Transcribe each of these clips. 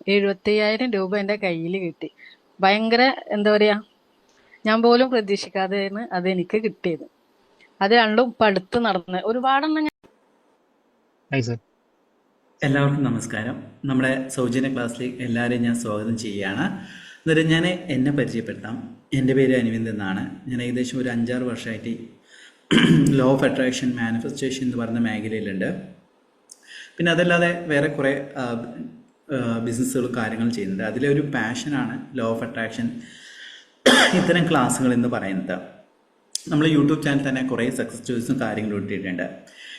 75,000 രൂപ എൻ്റെ കയ്യിൽ കിട്ടി. ഭയങ്കര എന്താ പറയാ, ഞാൻ പോലും പ്രതീക്ഷിക്കാതെയാണ് അത് എനിക്ക് കിട്ടിയത്. അത് രണ്ടും ഇപ്പൊ അടുത്ത് നടന്ന് ഒരുപാടെണ്ണം ഹായ് സർ. എല്ലാവർക്കും നമസ്കാരം. നമ്മുടെ സൗജന്യ ക്ലാസ്സിലേക്ക് എല്ലാവരെയും ഞാൻ സ്വാഗതം ചെയ്യുകയാണ്. എന്നിട്ട് ഞാൻ എന്നെ പരിചയപ്പെടുത്താം. എൻ്റെ പേര് അനിവിന്ദ് എന്നാണ്. ഞാൻ ഏകദേശം ഒരു 5-6 വർഷമായിട്ട് ലോ ഓഫ് അട്രാക്ഷൻ, മാനിഫെസ്റ്റേഷൻ എന്ന് പറയുന്ന മേഖലയിലുണ്ട്. പിന്നെ അതല്ലാതെ വേറെ കുറേ ബിസിനസ്സുകളും കാര്യങ്ങളും ചെയ്യുന്നുണ്ട്. അതിലൊരു പാഷനാണ് ലോ ഓഫ് അട്രാക്ഷൻ ഇത്തരം ക്ലാസ്സുകൾ എന്ന് പറയുന്നത്. നമ്മൾ യൂട്യൂബ് ചാനൽ തന്നെ കുറേ സക്സസ് സ്റ്റോറീസും കാര്യങ്ങളും ഇട്ടിട്ടുണ്ട്.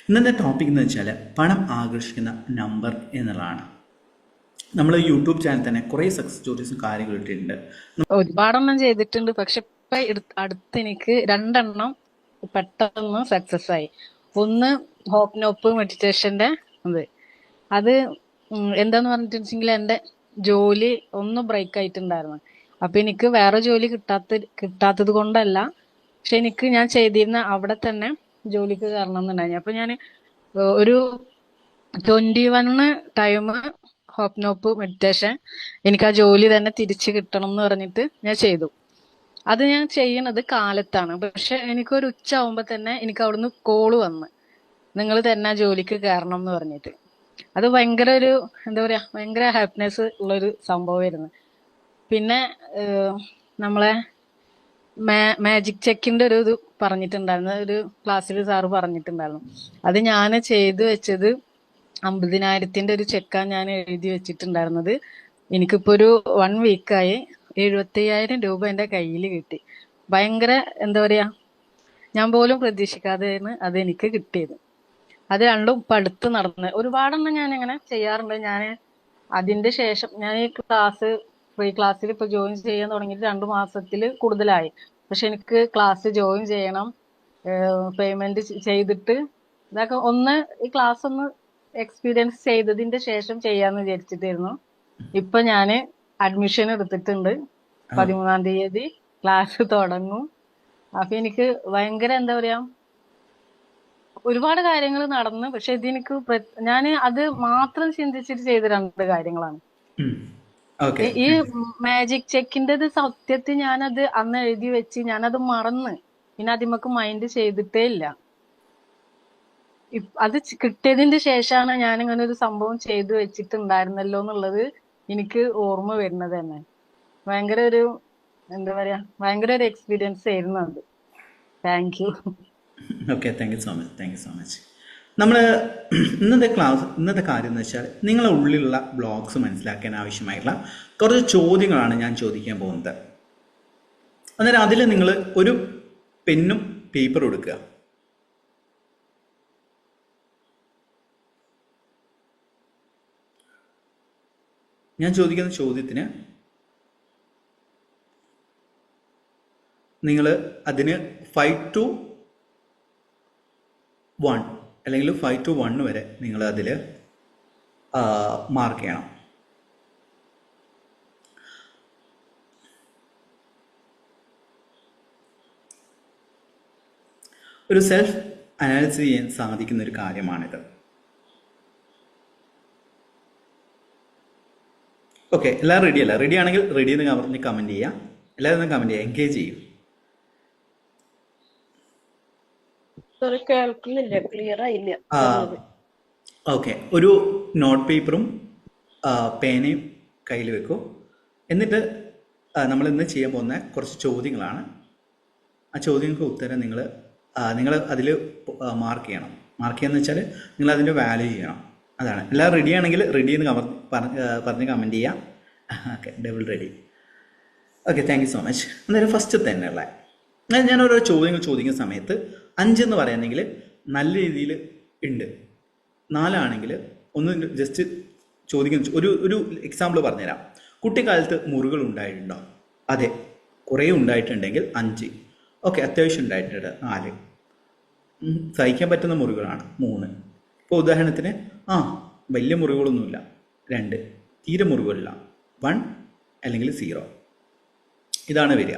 ഇന്നത്തെ ടോപ്പിക് എന്ന് വെച്ചാൽ പണം ആകർഷിക്കുന്ന നമ്പർ എന്നുള്ളതാണ്. നമ്മൾ യൂട്യൂബ് ചാനൽ തന്നെ കുറേ സക്സസ് സ്റ്റോറീസും കാര്യങ്ങളും ഇട്ടിട്ടുണ്ട്. ഒരുപാടെണ്ണം ചെയ്തിട്ടുണ്ട്. പക്ഷെ ഇപ്പൊ അടുത്ത് എനിക്ക് 2 എണ്ണം പെട്ടെന്ന് സക്സസ് ആയി. ഒന്ന് ഹോപ്പ് നോപ്പ് മെഡിറ്റേഷന്റെ അത് എന്താന്ന് പറഞ്ഞിട്ടുണ്ടെങ്കിൽ എന്റെ ജോലി ഒന്ന് ബ്രേക്ക് ആയിട്ടുണ്ടായിരുന്നു. അപ്പൊ എനിക്ക് വേറെ ജോലി കിട്ടാത്തത് കൊണ്ടല്ല, പക്ഷെ എനിക്ക് ഞാൻ ചെയ്തിരുന്ന അവിടെ തന്നെ ജോലിക്ക് കയറണം എന്നുണ്ടായിരുന്നു. അപ്പൊ ഞാൻ ഒരു 21 ടൈം ഹോപ്പ് നോപ്പ് മെഡിറ്റേഷൻ എനിക്ക് ആ ജോലി തന്നെ തിരിച്ചു കിട്ടണം എന്ന് പറഞ്ഞിട്ട് ഞാൻ ചെയ്തു. അത് ഞാൻ ചെയ്യണത് കാലത്താണ്. പക്ഷെ എനിക്കൊരു ഉച്ച ആവുമ്പോ തന്നെ എനിക്ക് അവിടുന്ന് കോള് വന്ന്, നിങ്ങൾ തന്നെ ജോലിക്ക് കയറണം എന്ന് പറഞ്ഞിട്ട്. അത് ഭയങ്കര ഒരു എന്താ പറയാ, ഭയങ്കര ഹാപ്പിനെസ് ഉള്ളൊരു സംഭവമായിരുന്നു. പിന്നെ നമ്മളെ മാജിക് ചെക്കിന്റെ ഒരു ഇത് പറഞ്ഞിട്ടുണ്ടായിരുന്നു, ഒരു ക്ലാസ്സിൽ സാറ് പറഞ്ഞിട്ടുണ്ടായിരുന്നു. അത് ഞാൻ ചെയ്തു വെച്ചത് 50,000-ന്റെ ഒരു ചെക്കാണ് ഞാൻ എഴുതി വെച്ചിട്ടുണ്ടായിരുന്നത്. എനിക്കിപ്പോ ഒരു 1 വീക്കായി 75,000 രൂപ എൻ്റെ കയ്യിൽ കിട്ടി. ഭയങ്കര എന്താ പറയാ, ഞാൻ പോലും പ്രതീക്ഷിക്കാതെയാണ് അത് എനിക്ക് കിട്ടിയത്. അത് രണ്ടും ഇപ്പൊ അടുത്ത് നടന്ന് ഒരുപാടെണ്ണം ഞാൻ ഇങ്ങനെ ചെയ്യാറുണ്ട്. ഞാൻ അതിന്റെ ശേഷം ഞാൻ ഈ ഫ്രീ ക്ലാസ്സിൽ ഇപ്പൊ ജോയിൻ ചെയ്യാൻ തുടങ്ങിയിട്ട് 2 മാസത്തിൽ കൂടുതലായി. പക്ഷെ എനിക്ക് ക്ലാസ് ജോയിൻ ചെയ്യണം, പേയ്മെന്റ് ചെയ്തിട്ട് ഇതൊക്കെ ഈ ക്ലാസ് ഒന്ന് എക്സ്പീരിയൻസ് ചെയ്തതിന്റെ ശേഷം ചെയ്യാന്ന് വിചാരിച്ചിട്ടായിരുന്നു. ഇപ്പൊ ഞാന് അഡ്മിഷൻ എടുത്തിട്ടുണ്ട്. 13-ാം തീയതി ക്ലാസ് തുടങ്ങും. അപ്പൊ എനിക്ക് ഭയങ്കര എന്താ പറയാ, ഒരുപാട് കാര്യങ്ങൾ നടന്നു. പക്ഷെ ഇതെനിക്ക് ഞാൻ അത് മാത്രം ചിന്തിച്ചിട്ട് ചെയ്ത 2 കാര്യങ്ങളാണ്. ഈ മാജിക് ചെക്കിൻ്റെത് സത്യത്തിൽ ഞാനത് അന്ന് എഴുതി വെച്ച് ഞാനത് മറന്ന് പിന്നെ അതിമക്ക് മൈൻഡ് ചെയ്തിട്ടേ ഇല്ല. അത് കിട്ടിയതിന്റെ ശേഷമാണ് ഞാൻ ഇങ്ങനെ ഒരു സംഭവം ചെയ്തു വെച്ചിട്ടുണ്ടായിരുന്നല്ലോ എന്നുള്ളത് എനിക്ക് ഓർമ്മ വരുന്നത് തന്നെ. ഭയങ്കര ഒരു എന്താ പറയാ, ഭയങ്കര ഒരു എക്സ്പീരിയൻസ് ആയിരുന്നു അത്. Thank you. Okay, thank you so much. നമ്മൾ ഇന്നത്തെ കാര്യം എന്ന് വെച്ചാൽ നിങ്ങളുടെ ഉള്ളിലുള്ള ബ്ലോഗ്സ് മനസ്സിലാക്കാൻ ആവശ്യമായിട്ടുള്ള കുറച്ച് ചോദ്യങ്ങളാണ് ഞാൻ ചോദിക്കാൻ പോകുന്നത്. അന്നേരം അതിൽ നിങ്ങൾ ഒരു പെന്നും പേപ്പറും എടുക്കുക. ഞാൻ ചോദിക്കുന്ന ചോദ്യത്തിന് നിങ്ങൾ അതിന് 5 to 1 അല്ലെങ്കിൽ 5 to 1 വരെ നിങ്ങൾ അതിൽ മാർക്ക് ചെയ്യണം. ഒരു സെൽഫ് അനാലിസിസ് ചെയ്യാൻ സാധിക്കുന്ന ഒരു കാര്യമാണിത്. ഓക്കെ, എല്ലാവരും റെഡി അല്ല? റെഡി ആണെങ്കിൽ റെഡി എന്ന് പറഞ്ഞ് കമൻറ്റ് ചെയ്യാം. എല്ലാവരും കമൻറ്റ് ചെയ്യാം, എൻഗേജ് ചെയ്യും. കേൾക്കുന്നില്ല, ക്ലിയർ ആയില്ല. ഓക്കെ, ഒരു നോട്ട് പേപ്പറും പേനയും കയ്യിൽ വെക്കൂ. എന്നിട്ട് നമ്മൾ ഇന്ന് ചെയ്യാൻ പോകുന്ന കുറച്ച് ചോദ്യങ്ങളാണ്. ആ ചോദ്യങ്ങൾക്ക് ഉത്തരം നിങ്ങൾ അതിൽ മാർക്ക് ചെയ്യണം. മാർക്ക് ചെയ്യാന്ന് വെച്ചാൽ നിങ്ങൾ അതിൻ്റെ വാല്യൂ ചെയ്യണം. അതാണ്. എല്ലാം റെഡി ആണെങ്കിൽ റെഡി എന്ന് പറഞ്ഞ് കമൻറ്റ് ചെയ്യാം. Okay, double ready. Okay, thank you so much. അന്നേരം ഫസ്റ്റ് തന്നെയുള്ള ഞാൻ ഓരോ ചോദ്യങ്ങൾ ചോദിക്കുന്ന സമയത്ത് 5 എന്ന് പറയുകയാണെങ്കിൽ നല്ല രീതിയിൽ ഉണ്ട്, 4 ആണെങ്കിൽ ഒന്ന് ജസ്റ്റ് ചോദിക്കുന്ന ഒരു എക്സാമ്പിൾ പറഞ്ഞുതരാം. കുട്ടിക്കാലത്ത് മുറികൾ ഉണ്ടായിട്ടുണ്ടോ? അതെ, കുറേ ഉണ്ടായിട്ടുണ്ടെങ്കിൽ 5. ഓക്കെ, അത്യാവശ്യം ഉണ്ടായിട്ടുണ്ട് 4. സഹിക്കാൻ പറ്റുന്ന മുറികളാണ് 3. ഇപ്പോൾ ഉദാഹരണത്തിന് വലിയ മുറികളൊന്നുമില്ല 2, തീരെ മുറികളില്ല 1 അല്ലെങ്കിൽ 0. ഇതാണ് വരിക.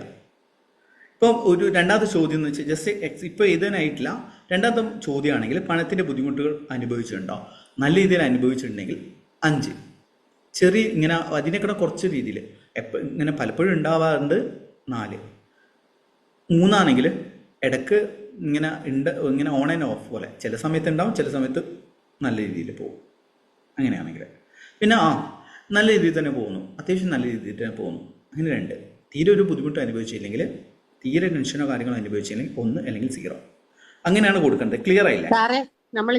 ഇപ്പം ഒരു രണ്ടാമത്തെ ചോദ്യം എന്ന് വെച്ചാൽ ജസ്റ്റ് ഇപ്പോൾ എഴുതാനായിട്ടില്ല. രണ്ടാമത്തെ ചോദ്യമാണെങ്കിൽ പണത്തിൻ്റെ ബുദ്ധിമുട്ടുകൾ അനുഭവിച്ചിട്ടുണ്ടോ? നല്ല രീതിയിൽ അനുഭവിച്ചിട്ടുണ്ടെങ്കിൽ 5. ചെറിയ ഇങ്ങനെ അതിനേക്കാൾ കുറച്ച് രീതിയിൽ ഇങ്ങനെ പലപ്പോഴും ഉണ്ടാവാറുണ്ട് 4. 3 ഇടയ്ക്ക് ഇങ്ങനെ ഓൺ ആൻഡ് ഓഫ് പോലെ ചില സമയത്ത് ഉണ്ടാവും, ചില സമയത്ത് നല്ല രീതിയിൽ പോകും. അങ്ങനെയാണെങ്കിൽ പിന്നെ നല്ല രീതിയിൽ തന്നെ പോകുന്നു, അത്യാവശ്യം നല്ല രീതിയിൽ തന്നെ പോകുന്നു. അങ്ങനെ 2. തീരെ ഒരു ബുദ്ധിമുട്ട് അനുഭവിച്ചില്ലെങ്കിൽ, തീരെ ടെൻഷനോ കാര്യങ്ങളോ അനുഭവിച്ചില്ലെങ്കിൽ 1 അല്ലെങ്കിൽ 0. അങ്ങനെയാണ് കൊടുക്കേണ്ടത്. ക്ലിയർ ആയില്ലേ? സാറേ നമ്മൾ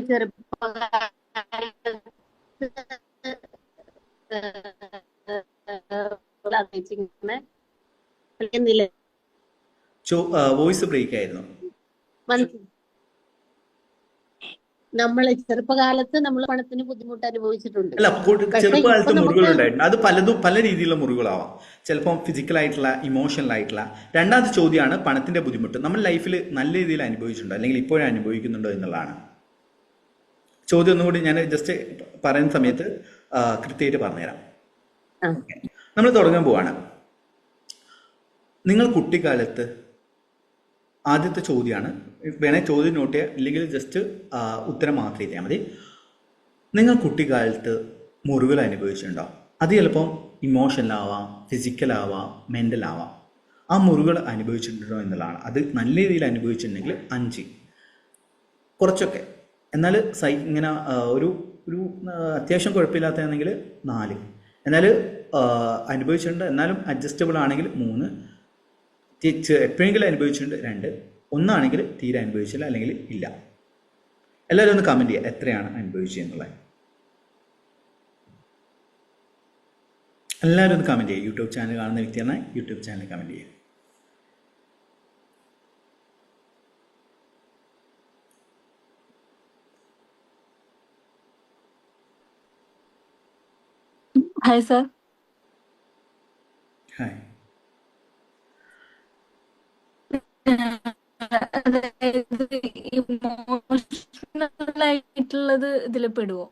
വോയിസ് ബ്രേക്ക് ആയിരുന്നു. ചെറുപ്പകാലത്ത് നമ്മൾ പണത്തിന് ബുദ്ധിമുട്ട് അനുഭവിച്ചിട്ടുണ്ട്. അല്ല, ചെറുപ്പകാലത്ത് മുറിവുകളുണ്ടായിട്ടുണ്ട്. അത് പല രീതിയിലുള്ള മുറിവുകളാവാം. ചിലപ്പോൾ ഫിസിക്കൽ ആയിട്ടുള്ള, ഇമോഷണൽ ആയിട്ടുള്ള. രണ്ടാമത്തെ ചോദ്യമാണ് പണത്തിന്റെ ബുദ്ധിമുട്ട് നമ്മൾ ലൈഫിൽ നല്ല രീതിയിൽ അനുഭവിച്ചിട്ടുണ്ടോ അല്ലെങ്കിൽ ഇപ്പോഴും അനുഭവിക്കുന്നുണ്ടോ എന്നുള്ളതാണ് ചോദ്യം. ഒന്നുകൂടി ഞാൻ ജസ്റ്റ് പറയുന്ന സമയത്ത് കൃത്യമായിട്ട് പറഞ്ഞുതരാം. നമ്മൾ തുടങ്ങാൻ പോവാണ്. നിങ്ങൾ കുട്ടിക്കാലത്ത്, ആദ്യത്തെ ചോദ്യമാണ്, വേണേൽ ചോദ്യം നോട്ട് ചെയ്യുക, ഇല്ലെങ്കിൽ ജസ്റ്റ് ഉത്തരം മാത്രം എഴുതിയാൽ മതി. നിങ്ങൾ കുട്ടിക്കാലത്ത് മുറിവുകൾ അനുഭവിച്ചിട്ടുണ്ടോ? അത് ചിലപ്പം ഇമോഷണലാവാം, ഫിസിക്കലാവാം, മെൻ്റലാവാം. ആ മുറിവുകൾ അനുഭവിച്ചിട്ടുണ്ടോ എന്നുള്ളതാണ്. അത് നല്ല രീതിയിൽ അനുഭവിച്ചിട്ടുണ്ടെങ്കിൽ 5, കുറച്ചൊക്കെ എന്നാൽ ഇങ്ങനെ ഒരു അത്യാവശ്യം കുഴപ്പമില്ലാത്തതാണെങ്കിൽ 4, എന്നാൽ അനുഭവിച്ചിട്ടുണ്ട് എന്നാലും അഡ്ജസ്റ്റബിൾ ആണെങ്കിൽ 3, എപ്പോഴെങ്കിലും അനുഭവിച്ചിട്ടുണ്ട് 2, 1 ആണെങ്കിൽ തീരെ അനുഭവിച്ചില്ല അല്ലെങ്കിൽ ഇല്ല. എല്ലാവരും ഒന്ന് കമൻറ്റ് ചെയ്യുക എത്രയാണ് അനുഭവിച്ചതെന്നുള്ളത്. എല്ലാവരും ഒന്ന് കമൻറ്റ് ചെയ്യുക. യൂട്യൂബ് ചാനൽ കാണുന്ന വ്യക്തിയാണ് യൂട്യൂബ് ചാനൽ കമൻറ്റ് ചെയ്യുക. Hi sir. ഹായ്. ഇമോഷണൽ ആയിട്ടുള്ളത് ഇതിൽ പെടുവോ?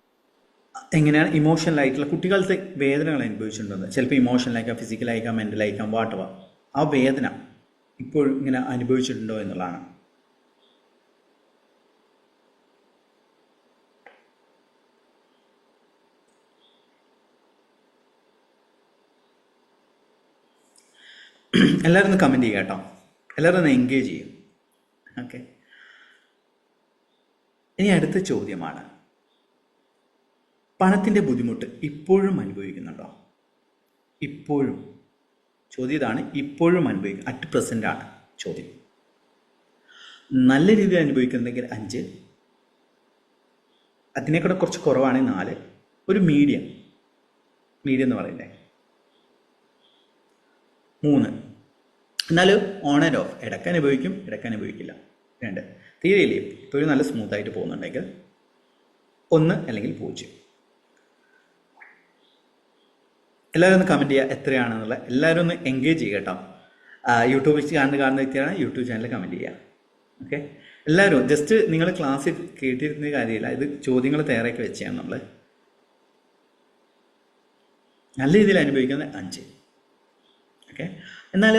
എങ്ങനെയാണ് ഇമോഷണൽ ആയിട്ടുള്ള കുട്ടിക്കാലത്തെ വേദനകൾ അനുഭവിച്ചിട്ടുണ്ടെന്ന്? ചിലപ്പോൾ ഇമോഷണൽ ആയിക്കാം, ഫിസിക്കൽ ആയിക്കാം, മെൻ്റൽ ആയിക്കാം, വാട്ടവ. ആ വേദന ഇപ്പോൾ ഇങ്ങനെ അനുഭവിച്ചിട്ടുണ്ടോ എന്നുള്ളതാണ്. എല്ലാവരും ഒന്ന് കമൻറ്റ് ചെയ്യുക കേട്ടോ. എല്ലാവരും ഒന്ന് എൻഗേജ് ചെയ്യും. ഓക്കെ, ഇനി അടുത്ത ചോദ്യമാണ്, പണത്തിൻ്റെ ബുദ്ധിമുട്ട് ഇപ്പോഴും അനുഭവിക്കുന്നുണ്ടോ? ഇപ്പോഴും ചോദ്യം ഇതാണ്, ഇപ്പോഴും അനുഭവിക്കും. അറ്റ് പ്രസൻ്റ് ആണ് ചോദ്യം. നല്ല രീതിയിൽ അനുഭവിക്കുന്നുണ്ടെങ്കിൽ 5, അതിനേക്കൂടെ കുറച്ച് കുറവാണെങ്കിൽ 4, ഒരു മീഡിയം എന്ന് പറയില്ലേ 3, എന്നാൽ ഓൺ ആൻഡ് ഓഫ്, ഇടയ്ക്ക് അനുഭവിക്കും, ഇടയ്ക്ക് അനുഭവിക്കില്ല 2, തീരെ ഇല്ലേ ഇപ്പോഴും നല്ല സ്മൂത്തായിട്ട് പോകുന്നുണ്ടെങ്കിൽ 1 അല്ലെങ്കിൽ 0. എല്ലാവരും ഒന്ന് കമൻറ്റ് ചെയ്യുക എത്രയാണെന്നുള്ള. എല്ലാവരും ഒന്ന് എൻഗേജ് ചെയ്യുക കേട്ടോ. യൂട്യൂബിൽ കാണുന്ന വ്യക്തിയാണ് യൂട്യൂബ് ചാനൽ കമൻറ്റ് ചെയ്യുക. ഓക്കെ, എല്ലാവരും ജസ്റ്റ് നിങ്ങൾ ക്ലാസ്സിൽ കേട്ടിരുന്ന കാര്യമില്ല, ഇത് ചോദ്യങ്ങൾ തയ്യാറാക്കി വെച്ചാണ് നമ്മൾ. നല്ല രീതിയിൽ അനുഭവിക്കുന്ന 5. ഓക്കെ, എന്നാൽ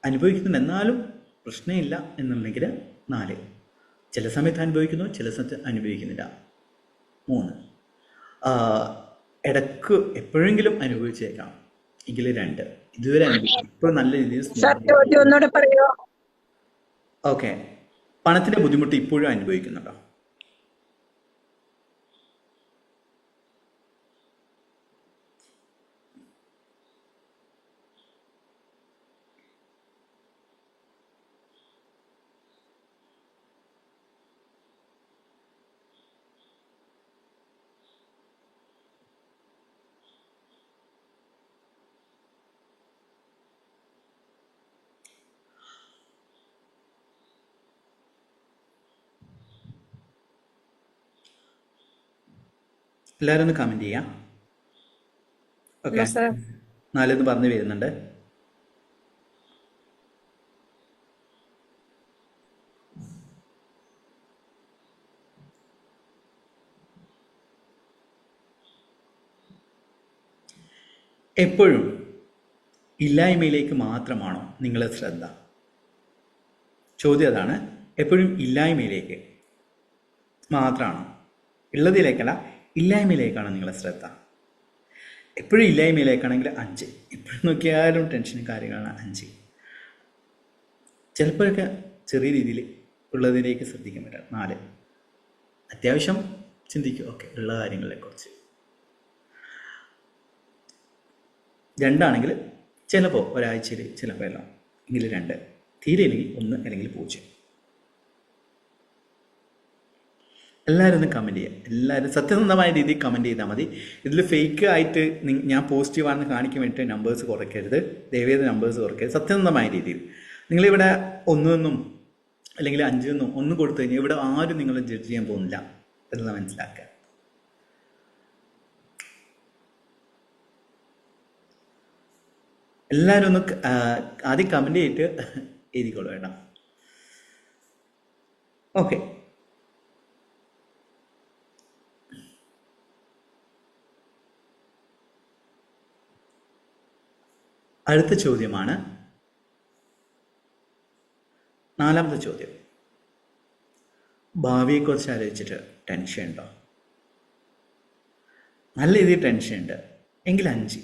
അനുഭവിക്കുന്നുണ്ട് എന്നാലും പ്രശ്നമില്ല എന്നുണ്ടെങ്കിൽ 4, ചില സമയത്ത് അനുഭവിക്കുന്നു, ചില സമയത്ത് അനുഭവിക്കുന്നില്ല 3, ഇടക്ക് എപ്പോഴെങ്കിലും അനുഭവിച്ചേക്കാം എങ്കിൽ 2, ഇതുവരെ അനുഭവിക്കും, ഇപ്പോൾ നല്ല രീതിയിൽ. ഓക്കെ, പണത്തിൻ്റെ ബുദ്ധിമുട്ട് ഇപ്പോഴും അനുഭവിക്കുന്നുണ്ടോ? എല്ലാവരും ഒന്ന് കമൻറ്റ് ചെയ്യാം. ഓക്കെ, 4 പറഞ്ഞു വരുന്നുണ്ട്. എപ്പോഴും ഇല്ലായ്മയിലേക്ക് മാത്രമാണോ നിങ്ങളുടെ ശ്രദ്ധ? ചോദ്യം അതാണ്. എപ്പോഴും ഇല്ലായ്മയിലേക്ക് മാത്രമാണോ? ഉള്ളതിലേക്കല്ല, ഇല്ലായ്മയിലേക്കാണ് നിങ്ങളുടെ ശ്രദ്ധ. എപ്പോഴും ഇല്ലായ്മയിലേക്കാണെങ്കിൽ 5. എപ്പോഴും നോക്കിയാലും ടെൻഷനും കാര്യങ്ങളാണ് 5. ചിലപ്പോഴൊക്കെ ചെറിയ രീതിയിൽ ഉള്ളതിലേക്ക് ശ്രദ്ധിക്കാൻ പറ്റും 4. അത്യാവശ്യം ചിന്തിക്കും, ഓക്കെ, ഉള്ള കാര്യങ്ങളെക്കുറിച്ച്. 2 ആണെങ്കിൽ ചിലപ്പോൾ ഒരാഴ്ചയിൽ ചിലപ്പോൾ എല്ലാം എങ്കിൽ 2, തീരെ ഇല്ലെങ്കിൽ 1 അല്ലെങ്കിൽ 0. എല്ലാവരും ഒന്ന് കമൻറ്റ് ചെയ്യുക. എല്ലാവരും സത്യസന്ധമായ രീതിയിൽ കമൻറ്റ് ചെയ്താൽ മതി. ഇതിൽ ഫേക്ക് ആയിട്ട് ഞാൻ പോസിറ്റീവാണെന്ന് കാണിക്കാൻ വേണ്ടിയിട്ട് നമ്പേഴ്സ് കുറയ്ക്കരുത്. ദയവേത് നമ്പേഴ്സ് കുറയ്ക്കരുത്. സത്യസന്ധമായ രീതിയിൽ നിങ്ങളിവിടെ 1 എന്നും അല്ലെങ്കിൽ 5 എന്നും 1 കൊടുത്തു കഴിഞ്ഞാൽ ഇവിടെ ആരും നിങ്ങളെ ജഡ്ജ് ചെയ്യാൻ പോകുന്നില്ല എന്നത് മനസ്സിലാക്കുക. എല്ലാവരും ഒന്ന് ആദ്യം കമൻറ്റ് ചെയ്തിട്ട് എഴുതിക്കോളൂ വേണ്ട. ഓക്കെ, അടുത്ത ചോദ്യമാണ് 4ാമത്തെ ചോദ്യം. ഭാവിയെക്കുറിച്ച് ആലോചിച്ചിട്ട് ടെൻഷൻ ഉണ്ടോ? നല്ല രീതിയിൽ ടെൻഷൻ ഉണ്ട് എങ്കിൽ 5.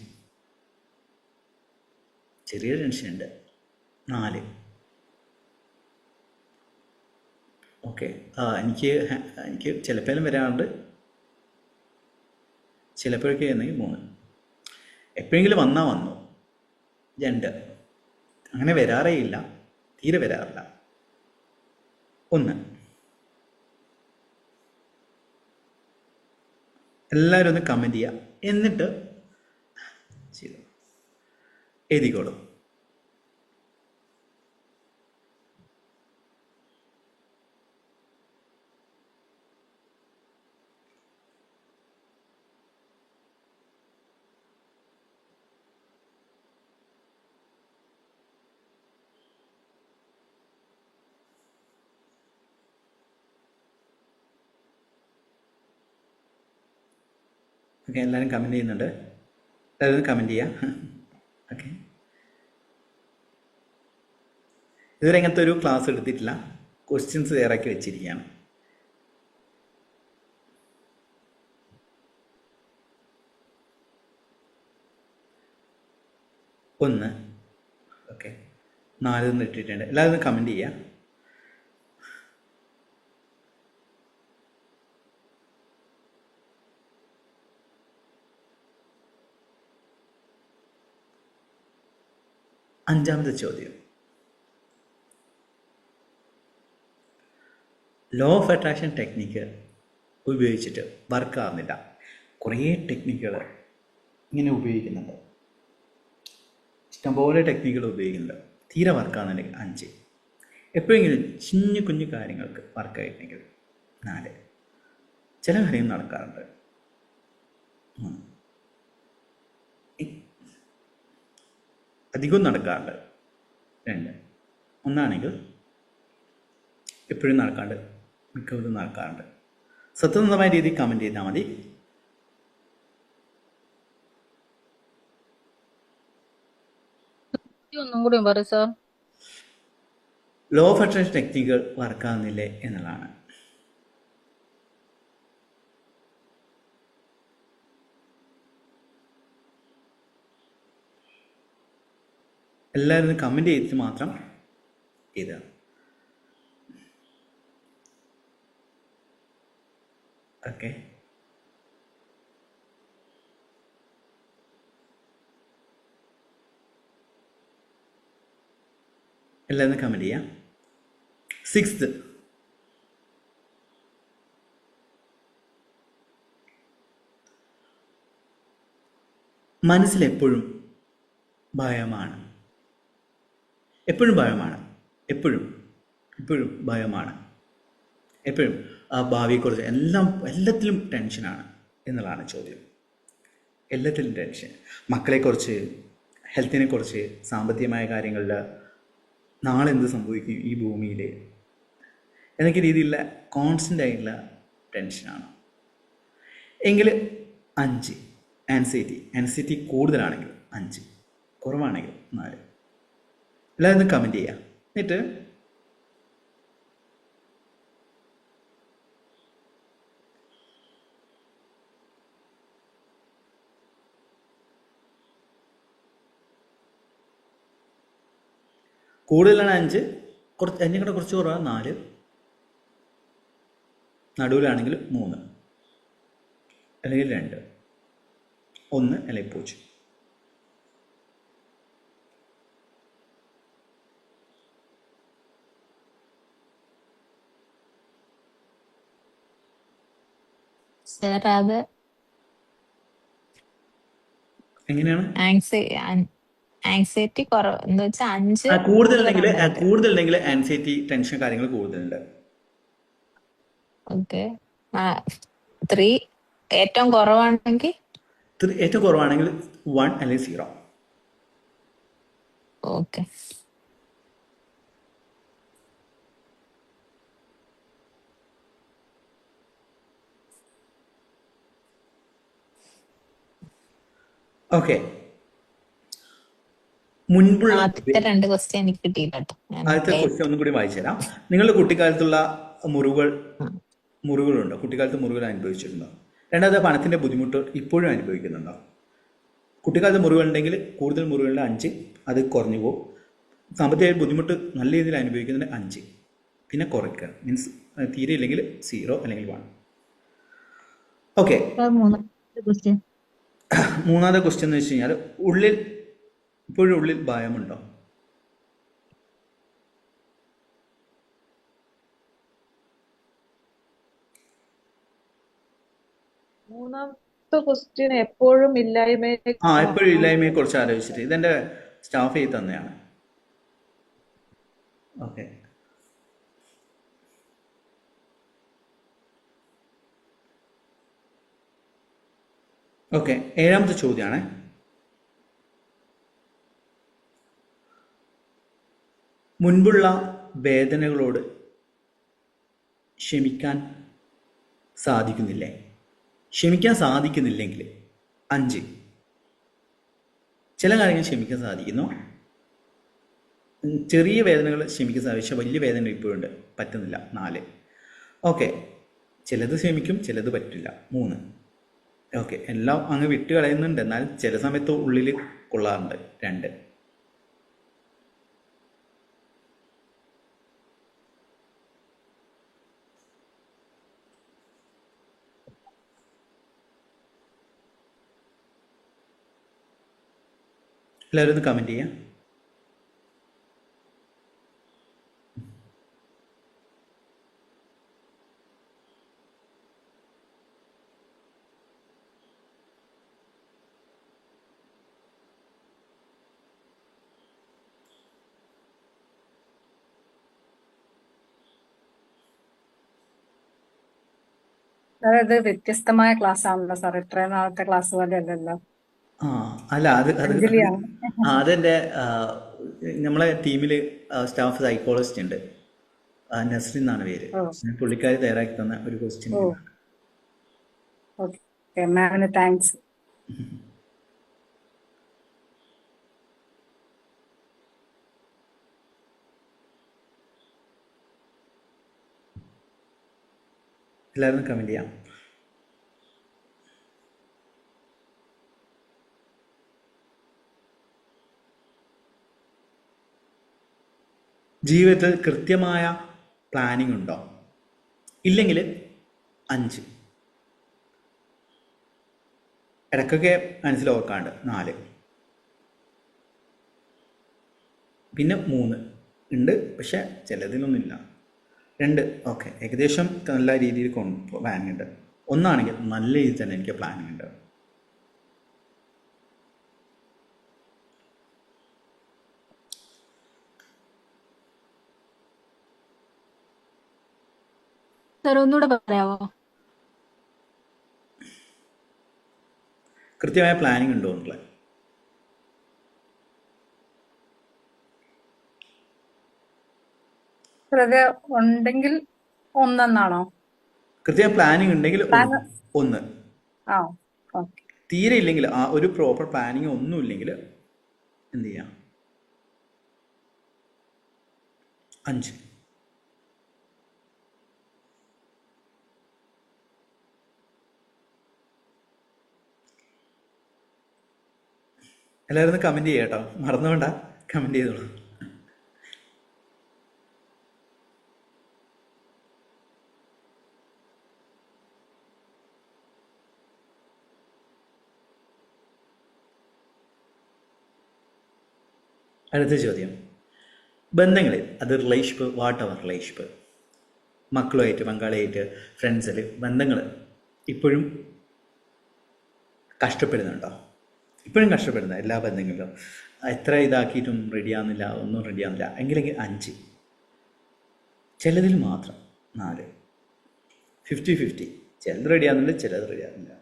ചെറിയ ടെൻഷൻ ഉണ്ട് 4. ഓക്കെ, എനിക്ക് ചിലപ്പോഴും വരാറുണ്ട്, ചിലപ്പോഴൊക്കെ ആണെങ്കിൽ 3. എപ്പോഴെങ്കിലും വന്നു 2. അങ്ങനെ വരാറേ ഇല്ല, തീരെ വരാറില്ല 1. എല്ലാവരും ഒന്ന് കമൻറ്റ് ചെയ്യുക, എന്നിട്ട് ചെയ്തു എഴുതിക്കോളൂ. ഓക്കെ, എല്ലാവരും കമൻറ്റ് ചെയ്യുന്നുണ്ട്. എല്ലാവരും കമൻറ്റ് ചെയ്യാം. ഓക്കെ, ഇതുവരെ ഇങ്ങനത്തെ ഒരു ക്ലാസ് എടുത്തിട്ടില്ല. ക്വസ്റ്റ്യൻസ് ഇറക്കി വെച്ചിരിക്കുകയാണ്. ഒന്ന്, ഓക്കെ, 4 ഇട്ടിട്ടുണ്ട്. എല്ലാവരും കമൻറ്റ് ചെയ്യാം. അഞ്ചാമത്തെ ചോദ്യം. ലോ ഓഫ് അട്രാക്ഷൻ ടെക്നിക്ക് ഉപയോഗിച്ചിട്ട് വർക്ക് ആവുന്നില്ല. കുറേ ടെക്നിക്കുകൾ ഇങ്ങനെ ഉപയോഗിക്കുന്നുണ്ട്, ഇഷ്ടംപോലെ ടെക്നിക്കുകൾ ഉപയോഗിക്കുന്നുണ്ട്, തീരെ വർക്കാകുന്നുണ്ടെങ്കിൽ 5. എപ്പോഴെങ്കിലും കുഞ്ഞു കാര്യങ്ങൾക്ക് വർക്കായിട്ടുണ്ടെങ്കിൽ 4. ചില കാര്യങ്ങൾ നടക്കാറുണ്ട് 3. അധികവും നടക്കാറുണ്ട് 2. ഒന്നാണെങ്കിൽ എപ്പോഴും നടക്കാണ്ട്, മിക്കവരും നടക്കാറുണ്ട്. സത്യസന്ധമായ രീതിയിൽ കമൻറ്റ് ചെയ്താൽ മതി. ഒന്നും കൂടി പറ സാർ. ലോ ഓഫ് അട്രാക്ഷൻ ടെക്നിക്കുകൾ വർക്കാകുന്നില്ലേ എന്നുള്ളതാണ്. എല്ലാവരും കമൻറ്റ് ചെയ്തിട്ട് മാത്രം എഴുതുക. ഓക്കെ, എല്ലാവരും കമൻറ്റ് ചെയ്യാം. 6th, മനസ്സിലെപ്പോഴും ഭയമാണ്. എപ്പോഴും ഭയമാണ്, എപ്പോഴും ഭയമാണ്. എപ്പോഴും ആ ഭാവിയെക്കുറിച്ച് എല്ലാത്തിലും ടെൻഷനാണ് എന്നുള്ളതാണ് ചോദ്യം. എല്ലാത്തിലും ടെൻഷൻ. മക്കളെക്കുറിച്ച്, ഹെൽത്തിനെക്കുറിച്ച്, സാമ്പത്തികമായ കാര്യങ്ങളിൽ, നാളെ എന്ത് സംഭവിക്കും ഈ ഭൂമിയിൽ എന്നൊക്കെ രീതിയിലുള്ള കോൺസ്റ്റൻ്റ് ആയിട്ടുള്ള ടെൻഷനാണ്. എങ്കിൽ 5. ആൻസൈറ്റി കൂടുതലാണെങ്കിൽ 5, കുറവാണെങ്കിൽ 4. എല്ലാവരും കമൻറ്റ് ചെയ്യുക. എന്നിട്ട് കൂടുതലാണ് 5, അതിനെക്കാട്ട് കുറച്ച് കുറവാണ് 4, നടുവിലാണെങ്കിൽ 3, അല്ലെങ്കിൽ 2, 1 അല്ലെങ്കിൽ 0. സർ അത് എങ്ങനെയാണ്? ആങ്സൈറ്റി കുറവ് എന്ന് വെച്ചാൽ 5 കൂടുതലുണ്ടെങ്കിൽ കൂടുതലുണ്ടെങ്കിൽ ആൻസൈറ്റി ടെൻഷൻ കാര്യങ്ങൾ കൂടുതലുണ്ട്. ഓക്കെ. 3 ഏറ്റവും കുറവാണെങ്കിൽ ഏറ്റവും കുറവാണെങ്കിൽ 1 അല്ലെങ്കിൽ 0. ഓക്കെ. ഓക്കെ. മുൻപുള്ള ആദ്യത്തെ 2 ക്വസ്റ്റ്യൻ എനിക്ക് കിട്ടിയില്ല കേട്ടോ. ആദ്യത്തെ ക്വസ്റ്റ്യൻ ഒന്നും കൂടി വായിച്ചു തരാം. നിങ്ങളുടെ കുട്ടിക്കാലത്തുള്ള മുറിവുകളുണ്ടോ? കുട്ടിക്കാലത്ത് മുറിവുകൾ അനുഭവിച്ചിട്ടുണ്ടോ? രണ്ടാമത് പണത്തിന്റെ ബുദ്ധിമുട്ട് ഇപ്പോഴും അനുഭവിക്കുന്നുണ്ടോ? കുട്ടിക്കാലത്ത് മുറിവുണ്ടെങ്കിൽ കൂടുതൽ മുറിവുകളുടെ 5, അത് കുറഞ്ഞു പോകും. സാമ്പത്തിക ബുദ്ധിമുട്ട് നല്ല രീതിയിൽ അനുഭവിക്കുന്നതിന് 5, പിന്നെ കുറയ്ക്കുക. മീൻസ് തീരെ ഇല്ലെങ്കിൽ 0 അല്ലെങ്കിൽ 1. ഓക്കെ. മൂന്നാമത്തെ ക്വസ്റ്റ്യൻ എന്ന് വെച്ച് കഴിഞ്ഞാൽ ഇപ്പോഴും ഉള്ളിൽ ഭയമുണ്ടോ? മൂന്നാമത്തെ ക്വസ്റ്റ്യൻ എപ്പോഴും ഇല്ലായ്മയെ എപ്പോഴും ഇല്ലായ്മയെ കുറിച്ച് ആലോചിച്ചിട്ട് ഇതെന്റെ സ്റ്റാഫ് ചെയ്ത് തന്നെയാണ്. ഓക്കെ. ഓക്കെ, 7ാമത്തെ ചോദ്യമാണ്. മുൻപുള്ള വേദനകളോട് ക്ഷമിക്കാൻ സാധിക്കുന്നില്ലേ? ക്ഷമിക്കാൻ സാധിക്കുന്നില്ലെങ്കിൽ 5. ചില കാര്യങ്ങൾ ക്ഷമിക്കാൻ സാധിക്കുന്നു. ചെറിയ വേദനകൾ ക്ഷമിക്കാൻ സാധിക്കും, വലിയ വേദന ഇപ്പോഴുണ്ട്, പറ്റുന്നില്ല. 4. ഓക്കെ. ചിലത് ക്ഷമിക്കും, ചിലത് പറ്റില്ല. 3. ഓക്കെ. എല്ലാം അങ്ങ് വിട്ട് കളയുന്നുണ്ട്, എന്നാൽ ചില സമയത്ത് ഉള്ളിൽ കൊള്ളാറുണ്ട്. 2. എല്ലാവരും ഒന്ന് കമൻറ്റ് ചെയ്യാം. അതായത് വ്യത്യസ്തമായ ക്ലാസ് ആണല്ലോ സാർ, ഇത്രയും നാളത്തെ ക്ലാസ് പോലെ അല്ലല്ലോ. അല്ല അഞ്ജലിയാണ്. അതെൻ്റെ നമ്മളെ ടീമിൽ സ്റ്റാഫ് സൈക്കോളജിസ്റ്റ് ഉണ്ട്, നസ്രിൻ എന്നാണ് പേര്. പുള്ളിക്കാരി തയ്യാറാക്കി തന്ന ഒരു ക്വസ്റ്റ്യൻ. ഓക്കെ, മാമിന് താങ്ക്സ്. എല്ലാവരും കമൻറ്റ് ചെയ്യാം. ജീവിതത്തിൽ കൃത്യമായ പ്ലാനിങ് ഉണ്ടോ? ഇല്ലെങ്കിൽ 5. ഇടയ്ക്കൊക്കെ മനസ്സിൽ ഓർക്കാണ്ട്. 4. പിന്നെ 3 ഉണ്ട്, പക്ഷെ ചിലതിലൊന്നുമില്ല. 2. ഓക്കെ, ഏകദേശം നല്ല രീതിയിൽ പ്ലാനിങ് ഉണ്ട്. 1 നല്ല രീതിയിൽ തന്നെ എനിക്ക് പ്ലാനിങ് ഉണ്ട്. സാർ ഒന്നുകൂടെ പറയാവോ? കൃത്യമായ പ്ലാനിങ് ഉണ്ടോ എന്നുള്ളത്? അത് ഉണ്ടെങ്കിൽ 1 കൃത്യമായ പ്ലാനിങ് ഉണ്ടെങ്കിൽ 1. തീരെ ഇല്ലെങ്കിൽ, ഒരു പ്രോപ്പർ പ്ലാനിങ് ഒന്നും ഇല്ലെങ്കിൽ എന്ത് ചെയ്യാം? 5. എല്ലാവരും ഒന്ന് കമൻറ്റ് ചെയ്യാം കേട്ടോ, മറന്നുകൊണ്ടാ. കമൻറ്റ് ചെയ്തോളൂ. അടുത്ത ചോദ്യം, ബന്ധങ്ങളിൽ അത് റിലേഷൻഷിപ്പ്, വാട്ട് അവർ റിലേഷൻഷിപ്പ്, മക്കളുമായിട്ട്, പങ്കാളിയായിട്ട്, ഫ്രണ്ട്സിൽ ബന്ധങ്ങൾ ഇപ്പോഴും കഷ്ടപ്പെടുന്നുണ്ടോ? ഇപ്പോഴും കഷ്ടപ്പെടുന്ന എല്ലാ ബന്ധങ്ങളിലും എത്ര ഇതാക്കിയിട്ടും റെഡിയാകുന്നില്ല, ഒന്നും റെഡിയാകുന്നില്ല എങ്കിലെങ്കിൽ 5, ചിലതിൽ മാത്രം 4, 50-50, ചിലത് റെഡിയാകുന്നില്ല, ചിലത് റെഡിയാകുന്നില്ല.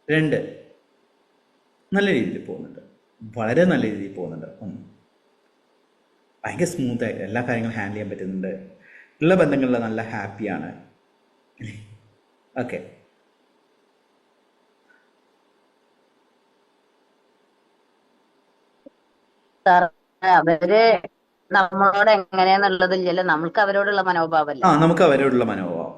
2, നല്ല രീതിയിൽ പോകുന്നുണ്ട്, വളരെ നല്ല രീതിയിൽ പോകുന്നുണ്ട്. 1, ഭയങ്കര സ്മൂത്തായിട്ട് എല്ലാ കാര്യങ്ങളും ഹാൻഡിൽ ചെയ്യാൻ പറ്റുന്നുണ്ട്, ഉള്ള ബന്ധങ്ങളിൽ നല്ല ഹാപ്പിയാണ്. ഓക്കെ, സാർ അവര് നമ്മളോട് എങ്ങനെയാന്നുള്ളതില്ലല്ലോ, നമ്മൾക്ക് അവരോടുള്ള മനോഭാവമല്ലേ. നമുക്ക് അവരോടുള്ള മനോഭാവം.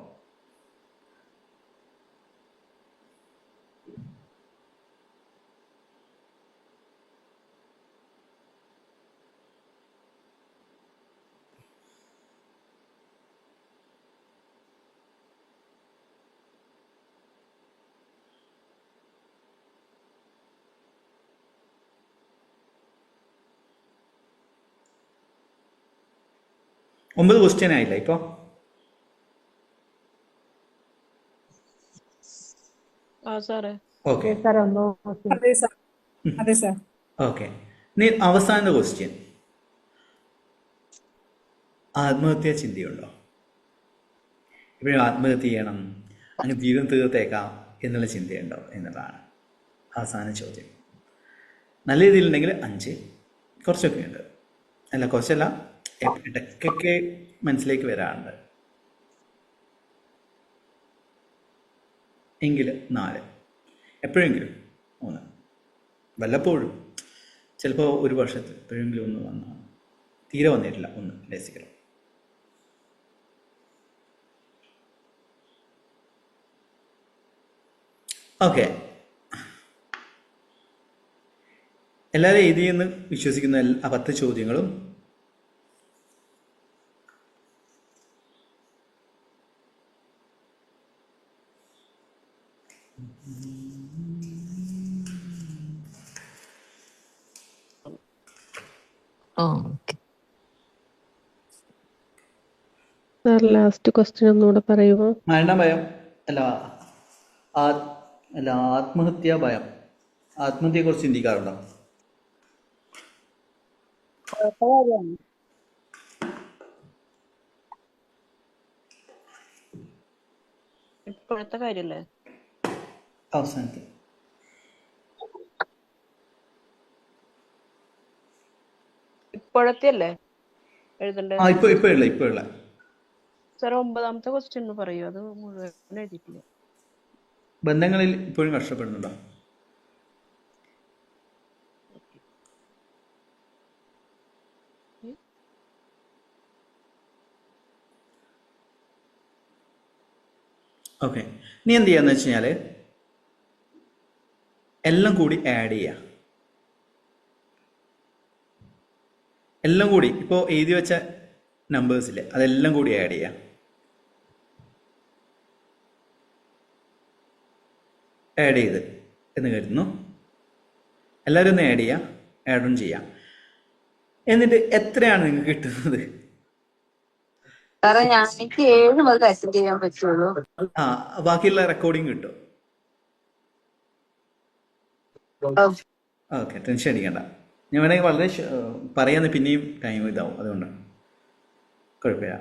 ഒമ്പത് ക്വസ്റ്റ്യൻ ആയില്ല ഇപ്പോൾ? സാറേ ഓക്കെ അതെ സാർ. ഓക്കെ, ഇനി അവസാനത്തെ ക്വസ്റ്റ്യൻ, ആത്മഹത്യാ ചിന്തയുണ്ടോ? ഇപ്പോഴും ആത്മഹത്യ ചെയ്യണം, അങ്ങ് ജീവിതം തീർത്തേക്കാം എന്നുള്ള ചിന്തയുണ്ടോ എന്നുള്ളതാണ് അവസാന ചോദ്യം. നല്ല രീതിയിലുണ്ടെങ്കിൽ 5, കുറച്ചൊക്കെ ഉണ്ട്, അല്ല കുറച്ചല്ല, ഇടയ്ക്കൊക്കെ മനസ്സിലേക്ക് വരാറുണ്ട് എങ്കിൽ 4, എപ്പോഴെങ്കിലും 3, വല്ലപ്പോഴും, ചിലപ്പോൾ ഒരു വർഷത്തിൽ എപ്പോഴെങ്കിലും ഒന്ന് വന്നാണ്, തീരെ വന്നിട്ടില്ല 1 ബേസിക്കലി. ഓക്കെ, എല്ലാവരും എഴുതിയെന്ന് വിശ്വസിക്കുന്ന 10 ചോദ്യങ്ങളും ഓക്കെ. സാർ ലാസ്റ്റ് ക്വസ്റ്റ്യൻ ഒന്നുകൂടെ പറയുമോ? മരണഭയം അല്ല, അല്ല ആത്മഹത്യാ ഭയം, ആത്മഹത്യയെക്കുറിച്ച് ചിന്തിക്കാറുണ്ടോ? ഇപ്പോഴത്തെ കാര്യല്ലേ? അവസാനത്തെ ഇപ്പോഴത്തെ അല്ലേ എഴുതണ്ടേ? ഇപ്പോഴുള്ള സാർ 9ാമത്തെ ക്വസ്റ്റ്യൻ ഒന്ന് പറയൂ, അത് മുഴുവൻ എഴുതിയിട്ടില്ല. ബന്ധങ്ങളിൽ ഇപ്പോഴും കഷ്ടപ്പെടുന്നുണ്ടോ? ഓക്കെ, നീ എന്ത് ചെയ്യാന്ന് വെച്ച് കഴിഞ്ഞാൽ എല്ലാം കൂടി ആഡ് ചെയ്യുക. എല്ലാം കൂടി ഇപ്പോൾ എഴുതി വെച്ച നമ്പേഴ്സില്ലേ, അതെല്ലാം കൂടി ആഡ് ചെയ്യുക. ആഡ് ചെയ്ത് എന്ന് കരുതുന്നു. എല്ലാവരും ഒന്ന് ആഡ് ചെയ്യുക, ആഡ് ഓൺ ചെയ്യാം. എന്നിട്ട് എത്രയാണ് നിങ്ങൾക്ക് കിട്ടുന്നത്? സാറേ എനിക്ക് 7 മുതൽ അറ്റൻഡ് ചെയ്യാൻ പറ്റുള്ളൂ. ബാക്കിയുള്ള റെക്കോർഡിങ് കിട്ടും. ഓക്കെ, ടെൻഷൻ അടിക്കണ്ട. ഞാൻ വേണമെങ്കിൽ വളരെ പറയാന്ന് പിന്നെയും ടൈം ഇതാവും, അതുകൊണ്ട് കുഴപ്പമില്ല.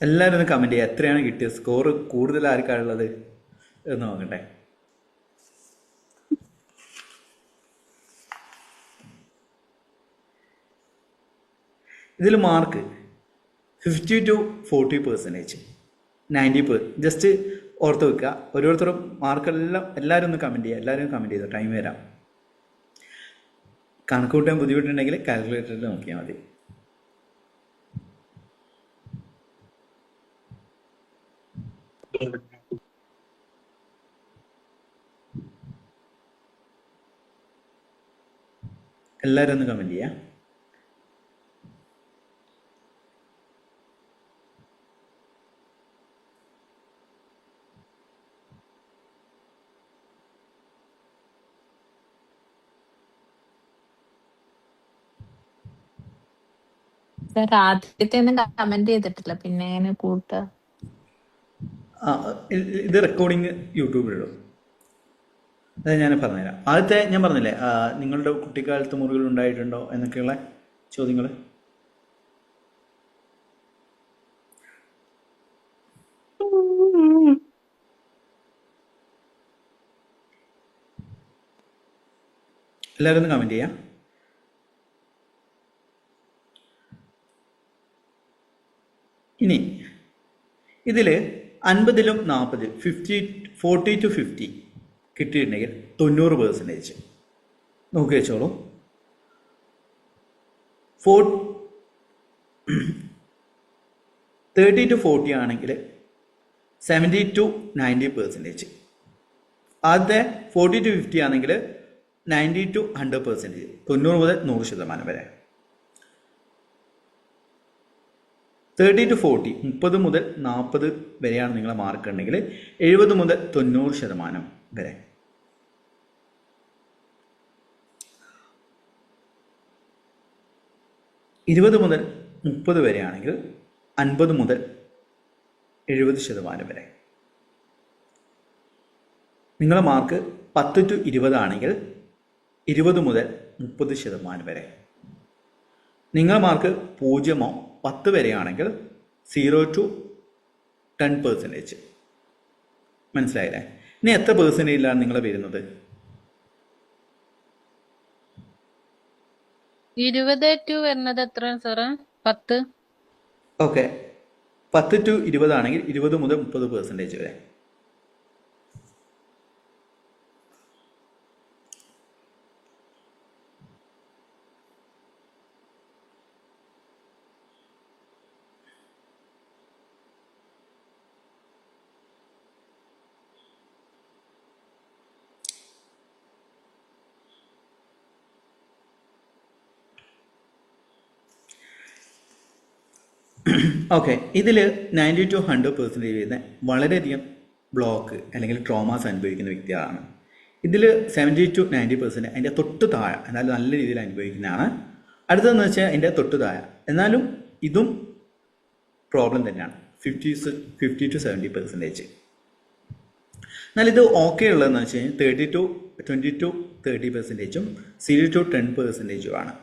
എല്ലാവരും ഒന്ന് കമൻറ്റ് ചെയ്യുക, എത്രയാണ് കിട്ടിയത്, സ്കോർ കൂടുതൽ ആർക്കാണുള്ളത് എന്ന് നോക്കട്ടെ. ഇതിൽ മാർക്ക് 50 to 40%, 90%. ജസ്റ്റ് ഓർത്ത് വെക്കുക. ഓരോരുത്തരും മാർക്കെല്ലാം എല്ലാവരും ഒന്ന് കമൻറ്റ് ചെയ്യുക, എല്ലാവരും കമൻറ്റ് ചെയ്തോ, ടൈം വരാം. കണക്ക് കൂട്ടാൻ ബുദ്ധിമുട്ടുണ്ടെങ്കിൽ കാൽക്കുലേറ്ററിൽ നോക്കിയാൽ മതി. എല്ലാവരും ഒന്ന് കമൻറ്റ് ചെയ്യാം. സാർ ആദ്യത്തെ ഒന്നും കമന്റ് ചെയ്തിട്ടില്ല, പിന്നെ എങ്ങനെ കൂട്ടുക? ഇത് റെക്കോർഡിങ് യൂട്യൂബിലിടും. അത് ഞാൻ പറഞ്ഞുതരാം. ആദ്യത്തെ ഞാൻ പറഞ്ഞില്ലേ, നിങ്ങളുടെ കുട്ടിക്കാലത്ത് മുറികൾ ഉണ്ടായിട്ടുണ്ടോ എന്നൊക്കെയുള്ള ചോദ്യങ്ങൾ. എല്ലാവരും ഒന്ന് കമൻറ്റ് ചെയ്യാം. ഇനി ഇതിൽ 50-ലും 40 40 to 50 കിട്ടിയിട്ടുണ്ടെങ്കിൽ 90% നോക്കി വെച്ചോളൂ. 30 to 40 ആണെങ്കിൽ 70 to 90%. ആദ്യത്തെ 40 to 50 ആണെങ്കിൽ 90 to 100%, 90 മുതൽ 100% വരെ. 30 to 40, 30 മുതൽ 40 വരെയാണ് നിങ്ങളെ മാർക്ക് ഉണ്ടെങ്കിൽ 70 മുതൽ 90% വരെ. ഇരുപത് മുതൽ 30 വരെയാണെങ്കിൽ 50 മുതൽ 70% വരെ. നിങ്ങളുടെ മാർക്ക് 10 to 20 ആണെങ്കിൽ 20 മുതൽ 30% വരെ. നിങ്ങളുടെ മാർക്ക് 0 10 വരെയാണെങ്കിൽ 0 to 10%. മനസ്സിലായില്ലേ? ഇനി എത്ര പെർസെൻറ്റേജിലാണ് നിങ്ങൾ വരുന്നത്? 20 to വരുന്നത് എത്രയാണ് സാറേ? 10. ഓക്കെ, 10 to 20 ആണെങ്കിൽ 20 മുതൽ 30% വരെ. ഓക്കെ, ഇതിൽ 90 to 100% വരുന്ന വളരെയധികം ബ്ലോക്ക് അല്ലെങ്കിൽ ട്രോമാസ് അനുഭവിക്കുന്ന വ്യക്തികളാണ്. ഇതിൽ 70 to 90% അതിൻ്റെ തൊട്ട് താഴെ, എന്നാലും നല്ല രീതിയിൽ അനുഭവിക്കുന്നതാണ്. അടുത്തതെന്ന് വെച്ചാൽ അതിൻ്റെ തൊട്ട് താഴെ, എന്നാലും ഇതും പ്രോബ്ലം തന്നെയാണ്, 50 to 70%. എന്നാൽ ഇത് ഓക്കെ ഉള്ളതെന്ന് വെച്ച് കഴിഞ്ഞാൽ 20 to 30%, 0 to 10% ആണ്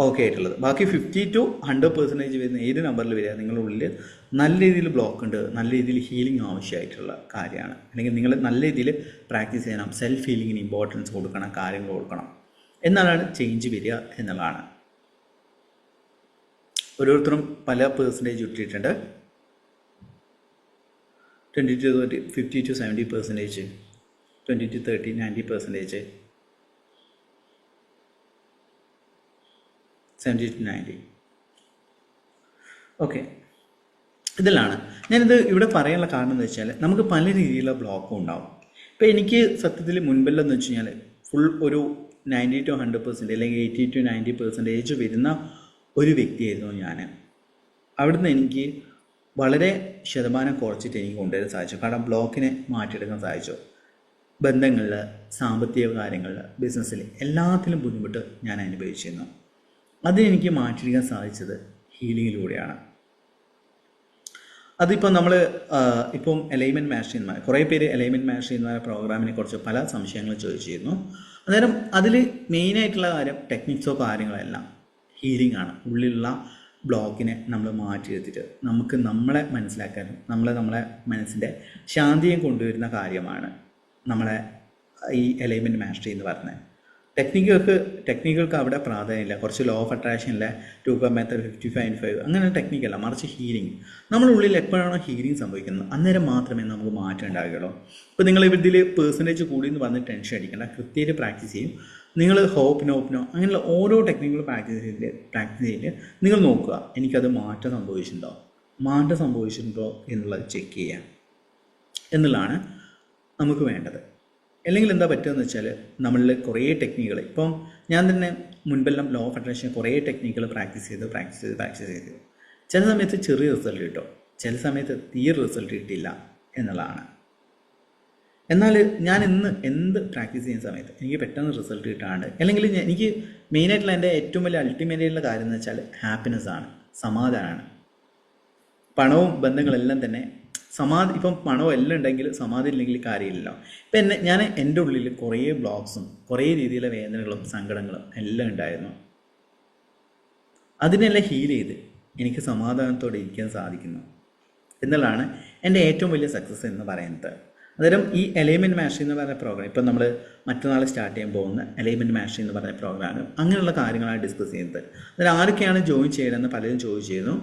ഓക്കെ ആയിട്ടുള്ളത്. ബാക്കി 50 to 100% വരുന്ന ഏത് നമ്പറിൽ വരിക, നിങ്ങളുടെ ഉള്ളിൽ നല്ല രീതിയിൽ ബ്ലോക്ക് ഉണ്ട്, നല്ല രീതിയിൽ ഹീലിംഗ് ആവശ്യമായിട്ടുള്ള കാര്യമാണ്. അല്ലെങ്കിൽ നിങ്ങൾ നല്ല രീതിയിൽ പ്രാക്ടീസ് ചെയ്യണം, സെൽഫ് ഹീലിങ്ങിന് ഇമ്പോർട്ടൻസ് കൊടുക്കണം, കാര്യങ്ങൾ കൊടുക്കണം, എന്നാലാണ് ചേഞ്ച് വരിക എന്നുള്ളതാണ്. ഓരോരുത്തരും പല പെർസെൻറ്റേജ് ഇട്ടിട്ടുണ്ട്. 20 to 30, 50 to 70%, 20 to 30, 90%, 70 to 90. Okay, ഇതിലാണ് ഞാനിത് ഇവിടെ പറയാനുള്ള കാരണം എന്ന് വെച്ചാൽ നമുക്ക് പല രീതിയിലുള്ള ബ്ലോക്കും ഉണ്ടാവും. ഇപ്പോൾ എനിക്ക് സത്യത്തിൽ മുൻപെല്ലാം എന്ന് വെച്ച് കഴിഞ്ഞാൽ ഫുൾ ഒരു 90 to 100% അല്ലെങ്കിൽ 80 to 90% വരുന്ന ഒരു വ്യക്തിയായിരുന്നു ഞാൻ. അവിടുന്ന് എനിക്ക് വളരെ ശതമാനം കുറച്ചിട്ട് എനിക്ക് കൊണ്ടുവരാൻ സാധിച്ചു. കാരണം ബ്ലോക്കിനെ മാറ്റിയെടുക്കാൻ സാധിച്ചു. ബന്ധങ്ങളിൽ, സാമ്പത്തിക കാര്യങ്ങളിൽ, ബിസിനസ്സിൽ എല്ലാത്തിലും ബുദ്ധിമുട്ട് ഞാൻ അനുഭവിച്ചിരുന്നു. അതിനെനിക്ക് മാറ്റിയെടുക്കാൻ സാധിച്ചത് ഹീലിങ്ങിലൂടെയാണ്. അതിപ്പോൾ നമ്മൾ ഇപ്പം അലൈൻമെൻറ്റ് മാസ്റ്ററി എന്ന് കുറേ പേര് അലൈൻമെൻറ്റ് മാസ്റ്ററി എന്ന പ്രോഗ്രാമിനെ കുറിച്ച് പല സംശയങ്ങൾ ചോദിച്ചിരുന്നു. അന്നേരം അതിൽ മെയിനായിട്ടുള്ള കാര്യം ടെക്നിക്സോ കാര്യങ്ങളെല്ലാം ഹീലിംഗ് ആണ്. ഉള്ളിലുള്ള ബ്ലോക്കിനെ നമ്മൾ മാറ്റിയെടുത്തിട്ട് നമുക്ക് നമ്മളെ മനസ്സിലാക്കാനും നമ്മളെ മനസ്സിൻ്റെ ശാന്തിയും കൊണ്ടുവരുന്ന കാര്യമാണ് നമ്മളെ ഈ അലൈൻമെൻറ്റ് മാസ്റ്ററി എന്ന് പറഞ്ഞത്. ടെക്നിക്കുകൾക്ക് അവിടെ പ്രാധാന്യമില്ല. കുറച്ച് ലോ ഓഫ് അട്രാക്ഷനിലെ 2 മെത്തേഡ് 55 അങ്ങനെ ടെക്നിക്കല്ല, മറിച്ച് ഹീലിംഗ്. നമ്മുടെ ഉള്ളിൽ എപ്പോഴാണോ ഹീലിംഗ് സംഭവിക്കുന്നത് അന്നേരം മാത്രമേ നമുക്ക് മാറ്റം ഉണ്ടാകുകയുള്ളൂ. ഇപ്പോൾ നിങ്ങൾ ഇതിൽ പെർസെൻറ്റേജ് കൂടി എന്ന് പറഞ്ഞ് ടെൻഷൻ അടിക്കേണ്ട, കൃത്യമായിട്ട് പ്രാക്ടീസ് ചെയ്യും. നിങ്ങൾ ഹോപ്പിനോ അങ്ങനെയുള്ള ഓരോ ടെക്നിക്കുകൾ പ്രാക്ടീസ് ചെയ്ത് നിങ്ങൾ നോക്കുക, എനിക്കത് മാറ്റം സംഭവിച്ചിട്ടുണ്ടോ എന്നുള്ളത് ചെക്ക് ചെയ്യാം എന്നുള്ളതാണ് നമുക്ക് വേണ്ടത്. അല്ലെങ്കിൽ എന്താ പറ്റുകയെന്ന് വെച്ചാൽ നമ്മളിൽ കുറേ ടെക്നിക്കുകൾ, ഇപ്പം ഞാൻ തന്നെ മുൻപെല്ലാം ലോ ഓഫ് അട്രാക്ഷൻ കുറേ ടെക്നിക്കുകൾ പ്രാക്ടീസ് ചെയ്ത് ചില സമയത്ത് ചെറിയ റിസൾട്ട് കിട്ടും, ചില സമയത്ത് തീരെ റിസൾട്ട് കിട്ടില്ല എന്നുള്ളതാണ്. എന്നാൽ ഞാൻ ഇന്ന് എന്ത് പ്രാക്ടീസ് ചെയ്യുന്ന സമയത്ത് എനിക്ക് പെട്ടെന്ന് റിസൾട്ട് കിട്ടാണ്ട്, അല്ലെങ്കിൽ എനിക്ക് മെയിനായിട്ടുള്ള എൻ്റെ ഏറ്റവും വലിയ അൾട്ടിമേറ്റ് ആയിട്ടുള്ള കാര്യം എന്ന് വെച്ചാൽ ഹാപ്പിനെസ് ആണ്, സമാധാനമാണ്. പണവും ബന്ധങ്ങളെല്ലാം തന്നെ ഇപ്പം പണവും എല്ലാം ഉണ്ടെങ്കിൽ സമാധാനം ഇല്ലെങ്കിൽ കാര്യമില്ലല്ലോ. ഇപ്പം ഞാൻ എൻ്റെ ഉള്ളിൽ കുറേ ബ്ലോക്സും കുറേ രീതിയിലെ വേദനകളും സങ്കടങ്ങളും എല്ലാം ഉണ്ടായിരുന്നു. അതിനെല്ലാം ഹീൽ ചെയ്ത് എനിക്ക് സമാധാനത്തോടെ ഇരിക്കാൻ സാധിക്കുന്നു എന്നുള്ളതാണ് എൻ്റെ ഏറ്റവും വലിയ സക്സസ് എന്ന് പറയുന്നത്. അന്നേരം ഈ അലൈൻമെൻറ്റ് മാസ്റ്ററി എന്ന് പറയുന്ന പ്രോഗ്രാം ഇപ്പം നമ്മൾ മറ്റന്നാൾ സ്റ്റാർട്ട് ചെയ്യാൻ പോകുന്ന അലൈൻമെൻറ്റ് മാസ്റ്ററി എന്ന് പറയുന്ന പ്രോഗ്രാം അങ്ങനെയുള്ള കാര്യങ്ങളാണ് ഡിസ്കസ് ചെയ്യുന്നത്. അതിൽ ആരൊക്കെയാണ് ജോയിൻ ചെയ്യണമെന്ന് പലരും ചോദിച്ചിരുന്നു.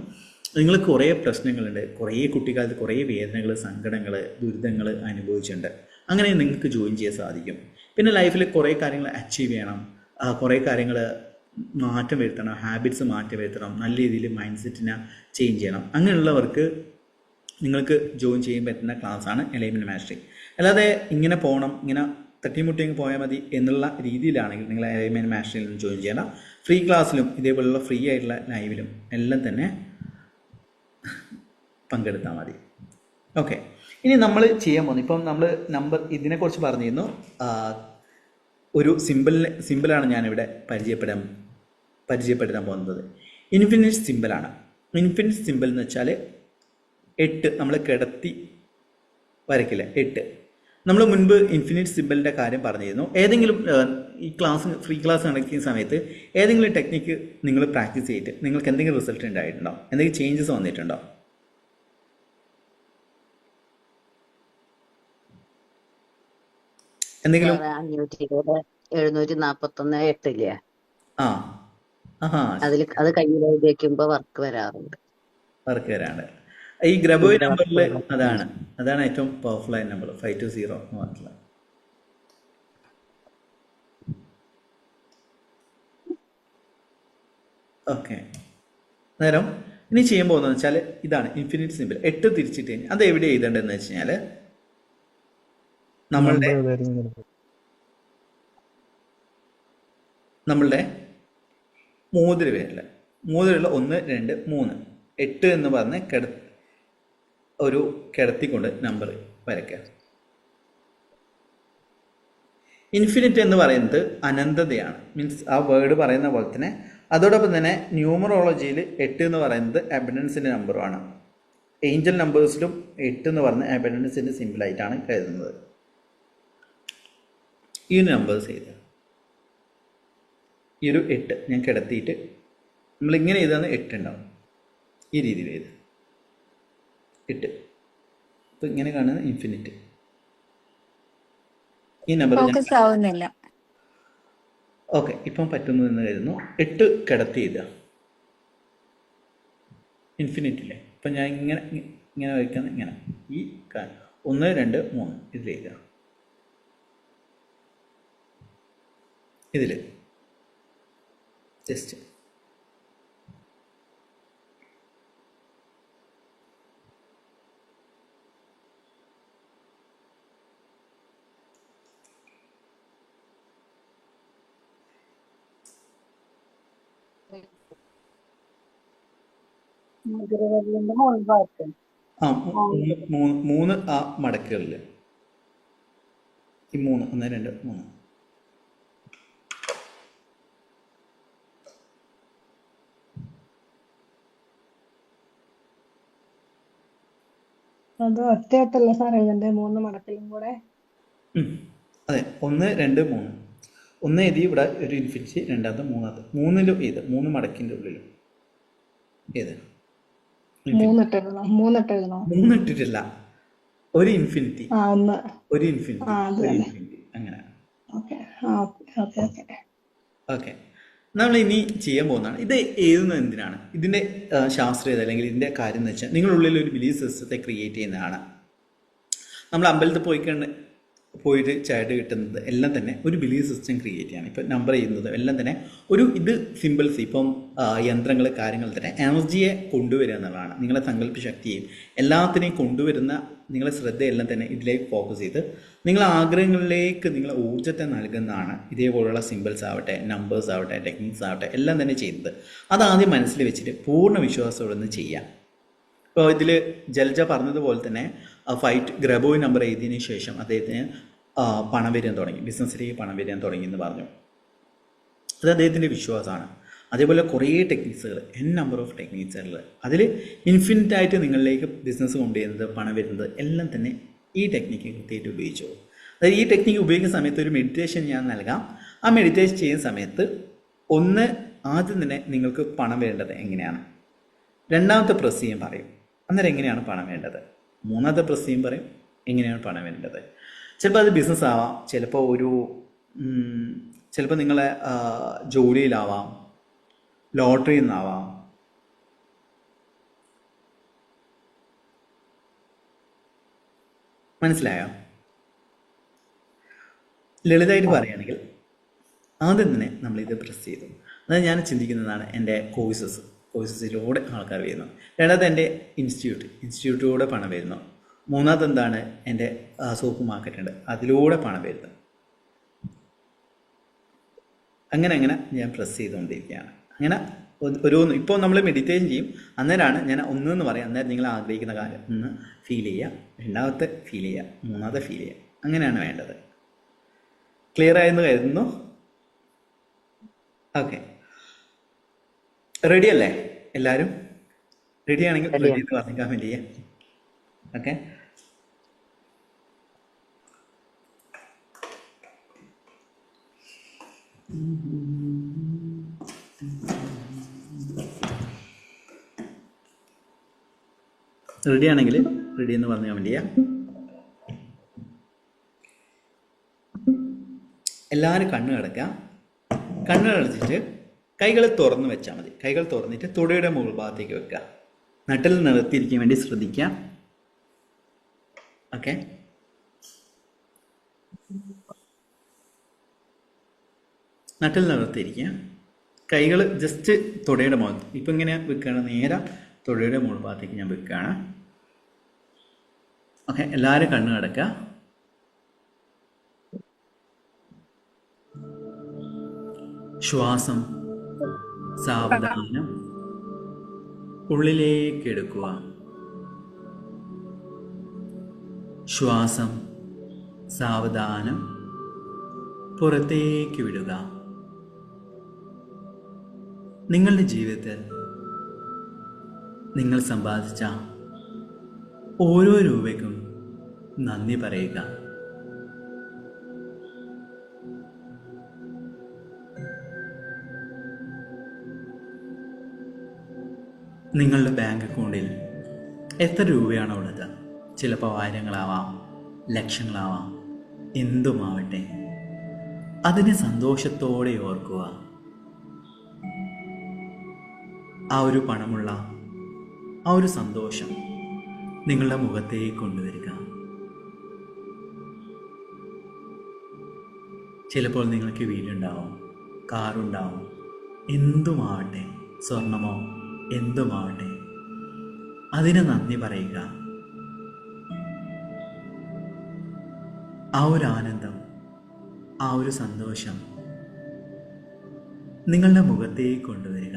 നിങ്ങൾ കുറേ പ്രശ്നങ്ങളുണ്ട്, കുറേ കുട്ടിക്കാലത്ത് കുറേ വേദനകൾ, സങ്കടങ്ങൾ, ദുരിതങ്ങൾ അനുഭവിച്ചിട്ടുണ്ട്. അങ്ങനെ നിങ്ങൾക്ക് ജോയിൻ ചെയ്യാൻ സാധിക്കും. പിന്നെ ലൈഫിൽ കുറേ കാര്യങ്ങൾ അച്ചീവ് ചെയ്യണം, കുറേ കാര്യങ്ങൾ മാറ്റം വരുത്തണം, ഹാബിറ്റ്സ് മാറ്റം വരുത്തണം, നല്ല രീതിയിൽ മൈൻഡ് സെറ്റിനെ ചേഞ്ച് ചെയ്യണം. അങ്ങനെയുള്ളവർക്ക് നിങ്ങൾക്ക് ജോയിൻ ചെയ്യാൻ പറ്റുന്ന ക്ലാസ്സാണ് അലൈൻമെൻറ്റ് മാസ്റ്ററി. അല്ലാതെ ഇങ്ങനെ പോകണം, ഇങ്ങനെ തട്ടിമുട്ടിങ്ങ് പോയാൽ മതി എന്നുള്ള രീതിയിലാണെങ്കിൽ നിങ്ങൾ അലൈൻമെൻറ്റ് മാസ്റ്ററിയിൽ നിന്ന് ജോയിൻ ചെയ്യണം. ഫ്രീ ക്ലാസ്സിലും ഇതേപോലുള്ള ഫ്രീ ആയിട്ടുള്ള ലൈവിലും എല്ലാം തന്നെ പങ്കെടുത്താൽ മതി. ഓക്കെ, ഇനി നമ്മൾ ചെയ്യാൻ പോകുന്നത് ഇപ്പം നമ്മൾ ഇതിനെക്കുറിച്ച് പറഞ്ഞിരുന്നു. ഒരു സിമ്പിളാണ് ഞാനിവിടെ പരിചയപ്പെടുത്താൻ പോകുന്നത്. ഇൻഫിനിറ്റ് സിമ്പിളാണ്. ഇൻഫിനിറ്റ് സിമ്പിൾ എന്ന് വെച്ചാൽ 8 നമ്മൾ കിടത്തി വരയ്ക്കില്ല, 8. നമ്മൾ മുൻപ് ഇൻഫിനിറ്റ് സിമ്പിളിൻ്റെ കാര്യം പറഞ്ഞിരുന്നു. ഏതെങ്കിലും ഈ ഫ്രീ ക്ലാസ് നടക്കുന്ന സമയത്ത് ഏതെങ്കിലും ടെക്നിക്ക് നിങ്ങൾ പ്രാക്ടീസ് ചെയ്തിട്ട് നിങ്ങൾക്ക് എന്തെങ്കിലും റിസൾട്ട് ഉണ്ടായിട്ടുണ്ടോ? എന്തെങ്കിലും ചേഞ്ചസ് വന്നിട്ടുണ്ടോ? എന്തെങ്കിലും 520 741 8 ഇല്ലേ, ആ ആഹാ അത് കയ്യിൽ വെക്കുമ്പോ വർക്ക് വരാറുണ്ട്. ഈ ഗ്രബോയ് നമ്പറിൽ അതാണ് ഏറ്റവും പവർഫുൾ ആയ നമ്പർ, 520 എന്ന് പറഞ്ഞിട്ടുള്ളത്. ഓക്കെ, നേരം ഇനി ചെയ്യാൻ പോകുന്നത് വെച്ചാൽ ഇതാണ് ഇൻഫിനിറ്റ് സിമ്പിൾ. 8 തിരിച്ചിട്ട് കഴിഞ്ഞാൽ അത് എവിടെ എഴുതേണ്ടതെന്ന് വെച്ച് കഴിഞ്ഞാൽ നമ്മളുടെ മോതിരവിരൽ 1 2 3 8 എന്ന് പറഞ്ഞ് കിടത്തിക്കൊണ്ട് നമ്പർ വരയ്ക്കുക. ഇൻഫിനിറ്റ് എന്ന് പറയുന്നത് അനന്തതയാണ്. മീൻസ് ആ വേർഡ് പറയുന്ന പോലെ തന്നെ അതോടൊപ്പം തന്നെ ന്യൂമറോളജിയിൽ 8 എന്ന് പറയുന്നത് അബൻഡൻസിൻ്റെ നമ്പറുമാണ്. ഏഞ്ചൽ നമ്പേഴ്സിലും 8 എന്ന് പറഞ്ഞ അബൻഡൻസിൻ്റെ സിമ്പിളായിട്ടാണ് കരുതുന്നത്. ഈ നമ്പേഴ്സ് എഴുതുക. ഈ ഒരു 8 ഞാൻ കിടത്തിയിട്ട് നമ്മളിങ്ങനെ എഴുതുന്ന 8 ഉണ്ടാവും. ഈ രീതിയിൽ എഴുതുക 8. ഇപ്പം ഇങ്ങനെ കാണുന്ന ഇൻഫിനിറ്റ്. ഈ നമ്പർ ഓക്കെ ഇപ്പം പറ്റുന്നതെന്ന് കരുതുന്നു. 8 കിടത്തി എഴുതുക ഇൻഫിനിറ്റില്ലേ. ഇപ്പം ഞാൻ ഇങ്ങനെ വയ്ക്കുന്ന ഇങ്ങനെ ഈ 1 2 3 ഇതിൽ എഴുതുക. ഇതിൽ ജസ്റ്റ് മൂന്ന് ആ മടക്കുകളിൽ ഈ 3 1 2 3 അത് ഒറ്റയായിട്ടല്ല സാർ എഴുതണ്ടേ, 3 മടക്കിലും കൂടെ? അതെ, 1 2 3 1 എഴുതി ഇവിടെ ഒരു ഇൻഫിനിറ്റി, രണ്ടാമത്തെ മൂന്നാമത്തെ 3ലും ഏത് 3 മടക്കിൻ്റെ ഉള്ളിലും ഏത് 3 ഇട്ടിട്ടില്ല, ഒരു ഇൻഫിനിറ്റി അങ്ങനെ. ഓക്കെ, നമ്മൾ ഇനി ചെയ്യാൻ പോകുന്നതാണ്. ഇത് എഴുതുന്നത് എന്തിനാണ്? ഇതിൻ്റെ ശാസ്ത്രീയത അല്ലെങ്കിൽ ഇതിൻ്റെ കാര്യം എന്ന് വെച്ചാൽ നിങ്ങളുള്ളിൽ ഒരു ബിലീഫ് സിസ്റ്റത്തെ ക്രിയേറ്റ് ചെയ്യുന്നതാണ്. നമ്മൾ അമ്പലത്തിൽ പോയിട്ട് ചാറ്റ് കിട്ടുന്നത് എല്ലാം തന്നെ ഒരു ബിലീഫ് സിസ്റ്റം ക്രിയേറ്റ് ചെയ്യാണ്. ഇപ്പം നമ്പർ ചെയ്യുന്നത് എല്ലാം തന്നെ ഇത് സിമ്പിൾസ്, ഇപ്പം യന്ത്രങ്ങൾ കാര്യങ്ങൾ തന്നെ എനർജിയെ കൊണ്ടുവരിക എന്നുള്ളതാണ്. നിങ്ങളെ സങ്കല്പ ശക്തിയും എല്ലാത്തിനെയും കൊണ്ടുവരുന്ന നിങ്ങളെ ശ്രദ്ധയെല്ലാം തന്നെ ഇതിലേക്ക് ഫോക്കസ് ചെയ്ത് നിങ്ങളെ ആഗ്രഹങ്ങളിലേക്ക് നിങ്ങളെ ഊർജ്ജത്തെ നൽകുന്നതാണ് ഇതേപോലുള്ള സിമ്പിൾസ് ആവട്ടെ, നമ്പേഴ്സ് ആവട്ടെ, ടെക്നിക്സ് ആവട്ടെ എല്ലാം തന്നെ ചെയ്യുന്നത്. അതാദ്യം മനസ്സിൽ വെച്ചിട്ട് പൂർണ്ണ വിശ്വാസത്തോടെ ഒന്ന് ചെയ്യാം. ഇപ്പോൾ ഇതിൽ ജൽജ പറഞ്ഞതുപോലെ തന്നെ ഫൈറ്റ് ഗ്രബോയ് നമ്പർ എഴുതിയതിന് ശേഷം അദ്ദേഹത്തിന് പണം വരാൻ തുടങ്ങി, ബിസിനസ്സിലേക്ക് പണം വരാൻ തുടങ്ങി എന്ന് പറഞ്ഞു. അത് അദ്ദേഹത്തിൻ്റെ വിശ്വാസമാണ്. അതേപോലെ കുറേ ടെക്നിക്സുകൾ, നമ്പർ ഓഫ് ടെക്നിക്സുകൾ, അതിൽ ഇൻഫിനിറ്റായിട്ട് നിങ്ങളിലേക്ക് ബിസിനസ് കൊണ്ടുവരുന്നത്, പണം വരുന്നത് എല്ലാം തന്നെ ഈ ടെക്നിക്ക് കൃത്യമായിട്ട് ഉപയോഗിച്ചു. അതായത് ഈ ടെക്നിക്ക് ഉപയോഗിക്കുന്ന സമയത്ത് ഒരു മെഡിറ്റേഷൻ ഞാൻ നൽകാം. ആ മെഡിറ്റേഷൻ ചെയ്യുന്ന സമയത്ത് ആദ്യം തന്നെ നിങ്ങൾക്ക് പണം വേണ്ടത് എങ്ങനെയാണ്, രണ്ടാമത്തെ പ്രസ് ചെയ്യാൻ പറയും, അന്നേരം എങ്ങനെയാണ് പണം വേണ്ടത്, മൂന്നാമത്തെ പ്രസ് ചെയ്യാൻ പറയും എങ്ങനെയാണ് പണം വേണ്ടത്. ചിലപ്പോൾ അത് ബിസിനസ് ആവാം, ചിലപ്പോൾ നിങ്ങളെ ജോലിയിലാവാം, ലോട്ടറിയിൽ നിന്നാവാം. മനസ്സിലായോ? ലളിതമായിട്ട് പറയുകയാണെങ്കിൽ ആദ്യം തന്നെ നമ്മളിത് പ്രസ് ചെയ്തു. അത് ഞാൻ ചിന്തിക്കുന്നതാണ് എൻ്റെ കോഴ്സസിലൂടെ ആൾക്കാർ വരുന്നു. രണ്ടാമത് എൻ്റെ ഇൻസ്റ്റിറ്റ്യൂട്ടിലൂടെ പണം വരുന്നു. മൂന്നാമത് എന്താണ്, എൻ്റെ സൂപ്പർ മാർക്കറ്റ് ഉണ്ട്, അതിലൂടെ പണം വരുന്നു. അങ്ങനെ ഞാൻ പ്രസ് ചെയ്തുകൊണ്ടിരിക്കുകയാണ്. അങ്ങനെ ഓരോന്ന് ഇപ്പോൾ നമ്മൾ മെഡിറ്റേഷൻ ചെയ്യും, അന്നേരമാണ് ഞാൻ ഒന്നെന്ന് പറയാം, അന്നേരം നിങ്ങൾ ആഗ്രഹിക്കുന്ന കാര്യം ഒന്ന് ഫീൽ ചെയ്യുക, രണ്ടാമത്തെ ഫീൽ ചെയ്യുക, മൂന്നാമത്തെ ഫീൽ ചെയ്യുക. അങ്ങനെയാണ് വേണ്ടത്. ക്ലിയർ ആയെന്ന് കരുതുന്നു. ഓക്കെ, റെഡി അല്ലേ എല്ലാവരും? റെഡി ആണെങ്കിൽ റെഡി എന്ന് പറഞ്ഞ് കമൻറ്റ് ചെയ്യാം. ഓക്കെ, റെഡി ആണെങ്കിൽ റെഡി എന്ന് പറഞ്ഞ് കമൻറ്റ് ചെയ്യാം. എല്ലാവരും കണ്ണടച്ചിട്ട് കൈകൾ തുറന്ന് വെച്ചാൽ മതി. കൈകൾ തുറന്നിട്ട് തുടയുടെ മുകൾ ഭാഗത്തേക്ക് വെക്കുക. നട്ടിൽ നിർത്തിയിരിക്കാൻ വേണ്ടി ശ്രദ്ധിക്കുക. ഓക്കെ, നട്ടിൽ നിർത്തിയിരിക്കുക. കൈകൾ ജസ്റ്റ് തുടയുടെ മുഖത്ത്, ഇപ്പം ഇങ്ങനെ വെക്കുകയാണ്, നേരെ തുടയുടെ മുകൾ ഭാഗത്തേക്ക് ഞാൻ വെക്കുകയാണ്. ഓക്കെ, എല്ലാവരും കണ്ണ് അടക്കുക. ശ്വാസം സാവധാനം ഉള്ളിലേക്ക് എടുക്കുക. ശ്വാസം സാവധാനം പുറത്തേക്ക് വിടുക. നിങ്ങളുടെ ജീവിതത്തിൽ നിങ്ങൾ സമ്പാദിച്ച ഓരോ രൂപയ്ക്കും നന്ദി പറയുക. നിങ്ങളുടെ ബാങ്ക് അക്കൗണ്ടിൽ എത്ര രൂപയാണ് ഉള്ളത്? ചിലപ്പോൾ ആയിരങ്ങളാവാം, ലക്ഷങ്ങളാവാം, എന്തുമാവട്ടെ, അതിനെ സന്തോഷത്തോടെ ഓർക്കുക. ആ ഒരു പണമുള്ള ആ ഒരു സന്തോഷം നിങ്ങളുടെ മുഖത്തേക്ക് കൊണ്ടുവരിക. ചിലപ്പോൾ നിങ്ങൾക്ക് വീടുണ്ടാവും, കാറുണ്ടാവും, എന്തുമാവട്ടെ, സ്വർണമോ എന്തുമാവട്ടെ, അതിന് നന്ദി പറയുക. ആ ഒരു ആനന്ദം, ആ ഒരു സന്തോഷം നിങ്ങളുടെ മുഖത്തേക്ക് കൊണ്ടുവരിക.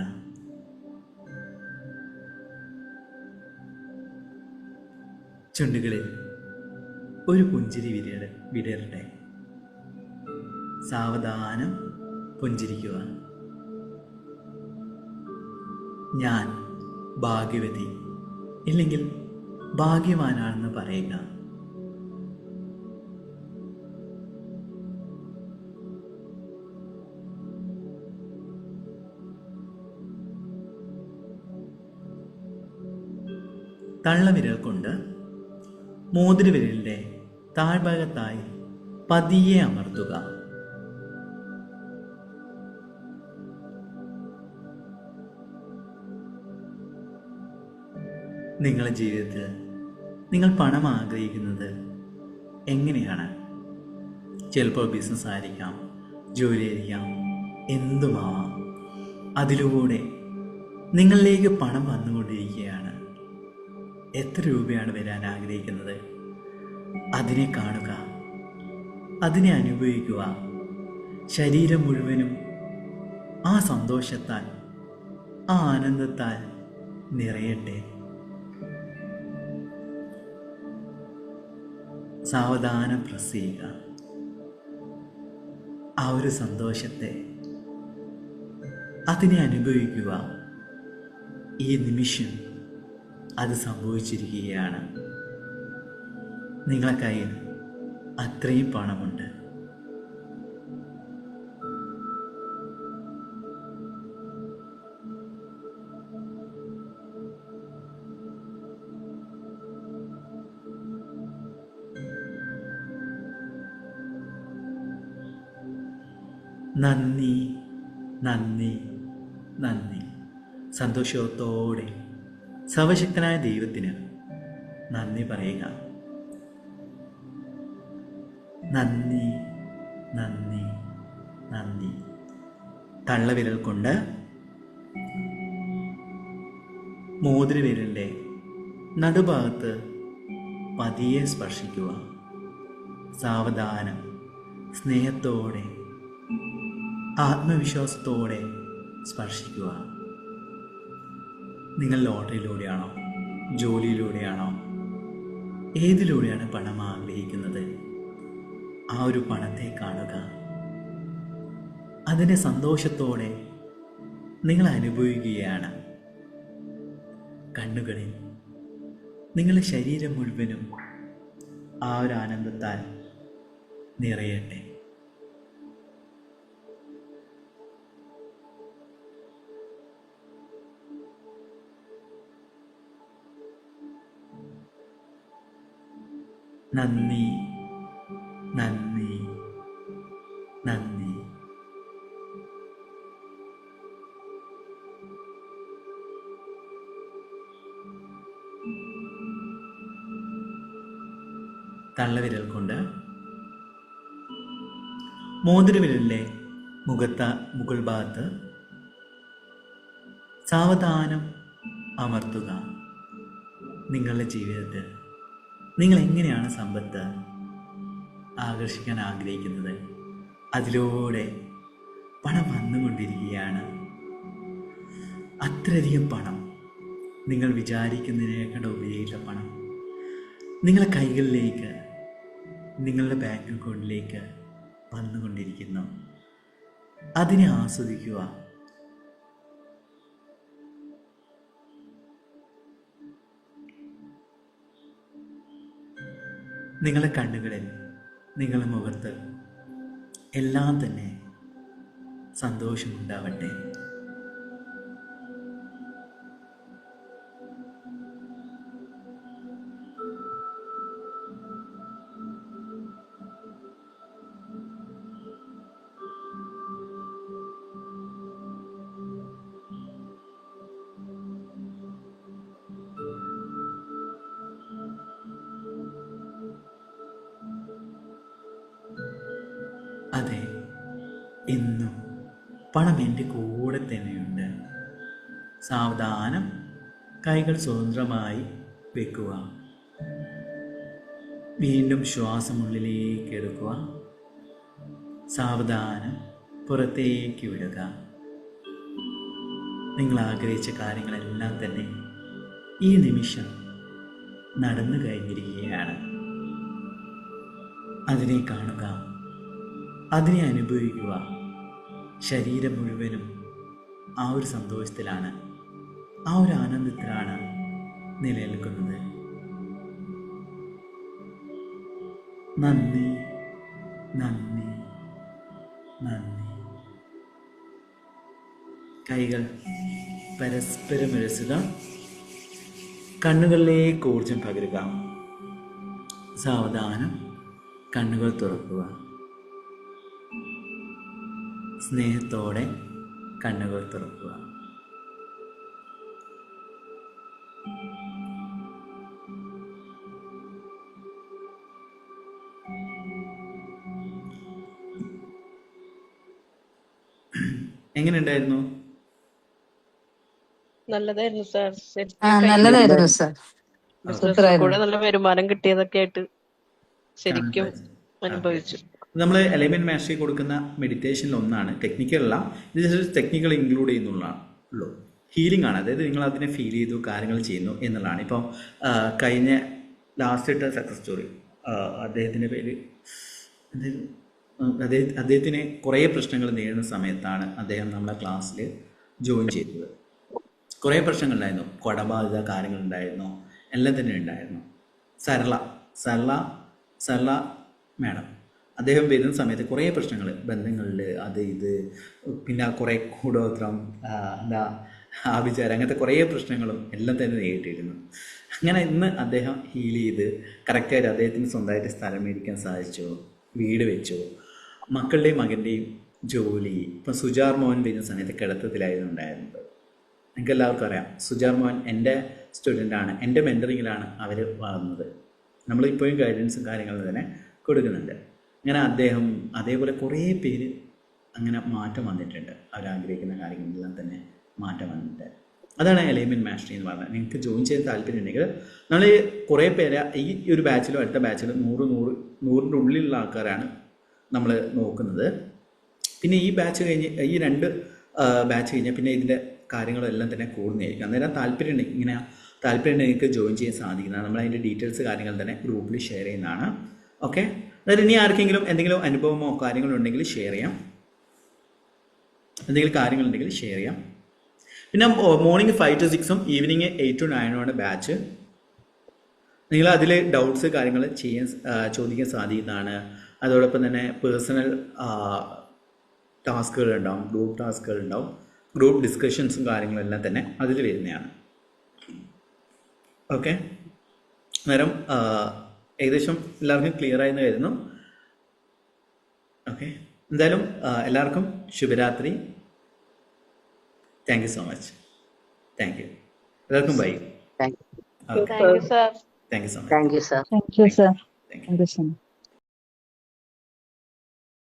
ചുണ്ടുകളിൽ ഒരു പുഞ്ചിരി വിടരട്ടെ. സാവധാനം പുഞ്ചിരിക്കുക. ഞാൻ ഭാഗ്യവതി ഇല്ലെങ്കിൽ ഭാഗ്യവാനാണെന്ന് പറയുക. തള്ളവിരൽ കൊണ്ട് മോതിരവിരലിൻ്റെ താഴ്ഭാഗത്തായി പതിയെ അമർത്തുക. നിങ്ങളുടെ ജീവിതത്തിൽ നിങ്ങൾ പണം ആഗ്രഹിക്കുന്നത് എങ്ങനെയാണ്? ചിലപ്പോൾ ബിസിനസ് ആയിരിക്കാം, ജോലി ആയിരിക്കാം, എന്തുമാവാം. അതിലൂടെ നിങ്ങളിലേക്ക് പണം വന്നുകൊണ്ടിരിക്കുകയാണ്. എത്ര രൂപയാണ് വരാൻ ആഗ്രഹിക്കുന്നത്? അതിനെ കാണുക, അതിനെ അനുഭവിക്കുക. ശരീരം മുഴുവനും ആ സന്തോഷത്താൽ, ആ ആനന്ദത്താൽ നിറയട്ടെ. സാവധാനം പ്രസ് ചെയ്യുക. ആ ഒരു സന്തോഷത്തെ, അതിനെ അനുഭവിക്കുക. ഈ നിമിഷം അത് സംഭവിച്ചിരിക്കുകയാണ്. നിങ്ങളെ കയ്യിൽ അത്രയും പണമുണ്ട്. നന്ദി, നന്ദി, നന്ദി. സന്തോഷത്തോടെ സർവശക്തനായ ദൈവത്തിന് നന്ദി പറയുക. നന്ദി, നന്ദി, നന്ദി. തള്ളവിരൽ കൊണ്ട് മോതിരവിരലിൻ്റെ നടുഭാഗത്ത് പതിയെ സ്പർശിക്കുക. സാവധാനം, സ്നേഹത്തോടെ, ആത്മവിശ്വാസത്തോടെ സ്പർശിക്കുക. നിങ്ങൾ ലോട്ടറിയിലൂടെയാണോ, ജോലിയിലൂടെയാണോ, ഏതിലൂടെയാണ് പണം ആഗ്രഹിക്കുന്നത്? ആ ഒരു പണത്തെ കാണുക. അതിനെ സന്തോഷത്തോടെ നിങ്ങൾ അനുഭവിക്കുകയാണ്. കണ്ണുകളിൽ നിങ്ങളുടെ ശരീരം മുഴുവനും ആ ഒരു ആനന്ദത്താൽ നിറയട്ടെ. നന്ദി, നന്ദി, നന്ദി. തള്ളവിരൽ കൊണ്ട് മോതിരവിരലിലെ മുകൾ ഭാഗത്ത് സാവധാനം അമർത്തുക. നിങ്ങളുടെ ജീവിതത്തിൽ നിങ്ങൾ എങ്ങനെയാണ് സമ്പത്ത് ആകർഷിക്കാൻ ആഗ്രഹിക്കുന്നത്? അതിലൂടെ പണം വന്നുകൊണ്ടിരിക്കുകയാണ്. അത്രയധികം പണം, നിങ്ങൾ വിചാരിക്കുന്നതിനേക്കാൾ ഉപരിയുള്ള പണം നിങ്ങളുടെ കൈകളിലേക്ക്, നിങ്ങളുടെ ബാങ്ക് അക്കൗണ്ടിലേക്ക് വന്നുകൊണ്ടിരിക്കുന്നു. അതിനെ ആസ്വദിക്കുക. നിങ്ങളുടെ കണ്ണുകളിൽ, നിങ്ങളുടെ മുഖത്ത് എല്ലാം തന്നെ സന്തോഷമുണ്ടാവട്ടെ. അതെ, ഇന്നും പണം എൻ്റെ കൂടെ തന്നെയുണ്ട്. സാവധാനം കൈകൾ സ്വതന്ത്രമായി വെക്കുക. വീണ്ടും ശ്വാസമുള്ളിലേക്ക് എടുക്കുക. സാവധാനം പുറത്തേക്ക് വിടുക. നിങ്ങൾ ആഗ്രഹിച്ച കാര്യങ്ങളെല്ലാം തന്നെ ഈ നിമിഷം നടന്നു കഴിഞ്ഞിരിക്കുകയാണ്. അതിനെ കാണുക, അതിനെ അനുഭവിക്കുക. ശരീരം മുഴുവനും ആ ഒരു സന്തോഷത്തിലാണ്, ആ ഒരു ആനന്ദത്തിലാണ് നിലനിൽക്കുന്നത്. നന്ദി, നന്ദി, നന്ദി. കൈകൾ പരസ്പരം ഉരസുക. കണ്ണുകളിലേക്ക് ഊർജം പകരുക. സാവധാനം കണ്ണുകൾ തുറക്കുക. സ്നേഹത്തോടെ കണ്ണുകൾ തുറക്കുക. എങ്ങനെയുണ്ടായിരുന്നു? നല്ലതായിരുന്നു സാർ. നല്ലതായിരുന്നു സാർ. ബിസിനസ്സിൽ കൂടെ നല്ല വരുമാനം കിട്ടിയതൊക്കെ ആയിട്ട് ശരിക്കും അനുഭവിച്ചു. നമ്മൾ എലൈൻമെന്റ് മാസ്റ്ററി കൊടുക്കുന്ന മെഡിറ്റേഷനിൽ ഒന്നാണ്, ടെക്നിക്കലല്ല, ഇത് ജസ്റ്റ് ടെക്നിക്കൽ ഇൻക്ലൂഡ് ചെയ്യുന്നുള്ളൂ. ഹീലിംഗ് ആണ്, അതായത് നിങ്ങൾ അതിനെ ഫീൽ ചെയ്തു, കാര്യങ്ങൾ ചെയ്യുന്നു എന്നുള്ളതാണ്. ഇപ്പോൾ കഴിഞ്ഞ ലാസ്റ്റ് ഇട്ട സക്സസ് സ്റ്റോറി അദ്ദേഹത്തിൻ്റെ പേര് എന്തായിരുന്നു? അദ്ദേഹത്തിന് കുറേ പ്രശ്നങ്ങൾ നേരിടുന്ന സമയത്താണ് അദ്ദേഹം നമ്മളെ ക്ലാസ്സിൽ ജോയിൻ ചെയ്തത്. കുറേ പ്രശ്നങ്ങളുണ്ടായിരുന്നു, കടബാധിത കാര്യങ്ങളുണ്ടായിരുന്നു, എല്ലാം തന്നെ ഉണ്ടായിരുന്നു. സർല മാഡം അദ്ദേഹം വരുന്ന സമയത്ത് കുറേ പ്രശ്നങ്ങൾ ബന്ധങ്ങളിൽ അത് ഇത്, പിന്നെ കുറേ കൂടോത്രം, എന്താ ആഭിചാരം, അങ്ങനത്തെ കുറേ പ്രശ്നങ്ങളും എല്ലാം തന്നെ നേരിട്ടിരുന്നു. അങ്ങനെ ഇന്ന് അദ്ദേഹം ഹീൽ ചെയ്ത് കറക്റ്റായിട്ട് അദ്ദേഹത്തിന് സ്വന്തമായിട്ട് സ്ഥലം മേടിക്കാൻ സാധിച്ചു, വീട് വെച്ചു, മക്കളുടെയും മകൻ്റെയും ജോലി. ഇപ്പം സുജാർ മോഹൻ വരുന്ന സമയത്ത് കിടത്തത്തിലായിരുന്നു ഉണ്ടായിരുന്നത്. നിങ്ങൾക്ക് എല്ലാവർക്കും അറിയാം, സുജാർ മോഹൻ എൻ്റെ സ്റ്റുഡൻ്റാണ്, എൻ്റെ മെൻറ്ററിങ്ങിലാണ് അവർ വളർന്നത്. നമ്മളിപ്പോഴും ഗൈഡൻസും കാര്യങ്ങളും തന്നെ കൊടുക്കുന്നുണ്ട്. അങ്ങനെ അദ്ദേഹം അതേപോലെ കുറേ പേര് അങ്ങനെ മാറ്റം വന്നിട്ടുണ്ട്. അവരാഗ്രഹിക്കുന്ന കാര്യങ്ങളെല്ലാം തന്നെ മാറ്റം വന്നിട്ടുണ്ട്. അതാണ് എലൈൻമെൻറ്റ് മാസ്റ്ററി എന്ന് പറഞ്ഞത്. നിങ്ങൾക്ക് ജോയിൻ ചെയ്യാൻ താല്പര്യമുണ്ടെങ്കിൽ നമ്മൾ കുറേ പേര് ഈ ഒരു ബാച്ചിലും അടുത്ത ബാച്ചിലും 100ൻ്റെ ഉള്ളിലുള്ള ആൾക്കാരാണ് നമ്മൾ നോക്കുന്നത്. പിന്നെ ഈ ബാച്ച് കഴിഞ്ഞ് ഈ 2 ബാച്ച് കഴിഞ്ഞാൽ പിന്നെ ഇതിൻ്റെ കാര്യങ്ങളെല്ലാം തന്നെ കൂടുന്നതായിരിക്കും. അന്നേരം താല്പര്യം നിങ്ങൾക്ക് ജോയിൻ ചെയ്യാൻ സാധിക്കുന്നതാണ്. നമ്മൾ അതിൻ്റെ ഡീറ്റെയിൽസ് കാര്യങ്ങൾ തന്നെ ഗ്രൂപ്പിൽ ഷെയർ ചെയ്യുന്നതാണ്. ഓക്കെ, അതായത് ഇനി ആർക്കെങ്കിലും എന്തെങ്കിലും അനുഭവമോ കാര്യങ്ങളുണ്ടെങ്കിൽ ഷെയർ ചെയ്യാം. പിന്നെ morning 5 to 6 evening 8 to 9 batch. നിങ്ങൾ അതിൽ ഡൗട്ട്സ് കാര്യങ്ങൾ ചോദിക്കാൻ സാധിക്കുന്നതാണ്. അതോടൊപ്പം തന്നെ പേഴ്സണൽ ടാസ്കുകളുണ്ടാവും, ഗ്രൂപ്പ് ടാസ്കുകളുണ്ടാവും, ഗ്രൂപ്പ് ഡിസ്കഷൻസും കാര്യങ്ങളെല്ലാം തന്നെ അതിൽ വരുന്നതാണ്. ഓക്കെ, അന്നേരം ഏകദേശം എല്ലാവർക്കും ക്ലിയർ ആയെന്ന് വരുന്നു. ഓക്കെ, എന്തായാലും എല്ലാവർക്കും ശുഭരാത്രി. Thank you so much. Thank you എല്ലാവർക്കും. Bye. Thank thank you sir. Thank you so much. You sir. Thank you sir. Thank you. Thank you so much.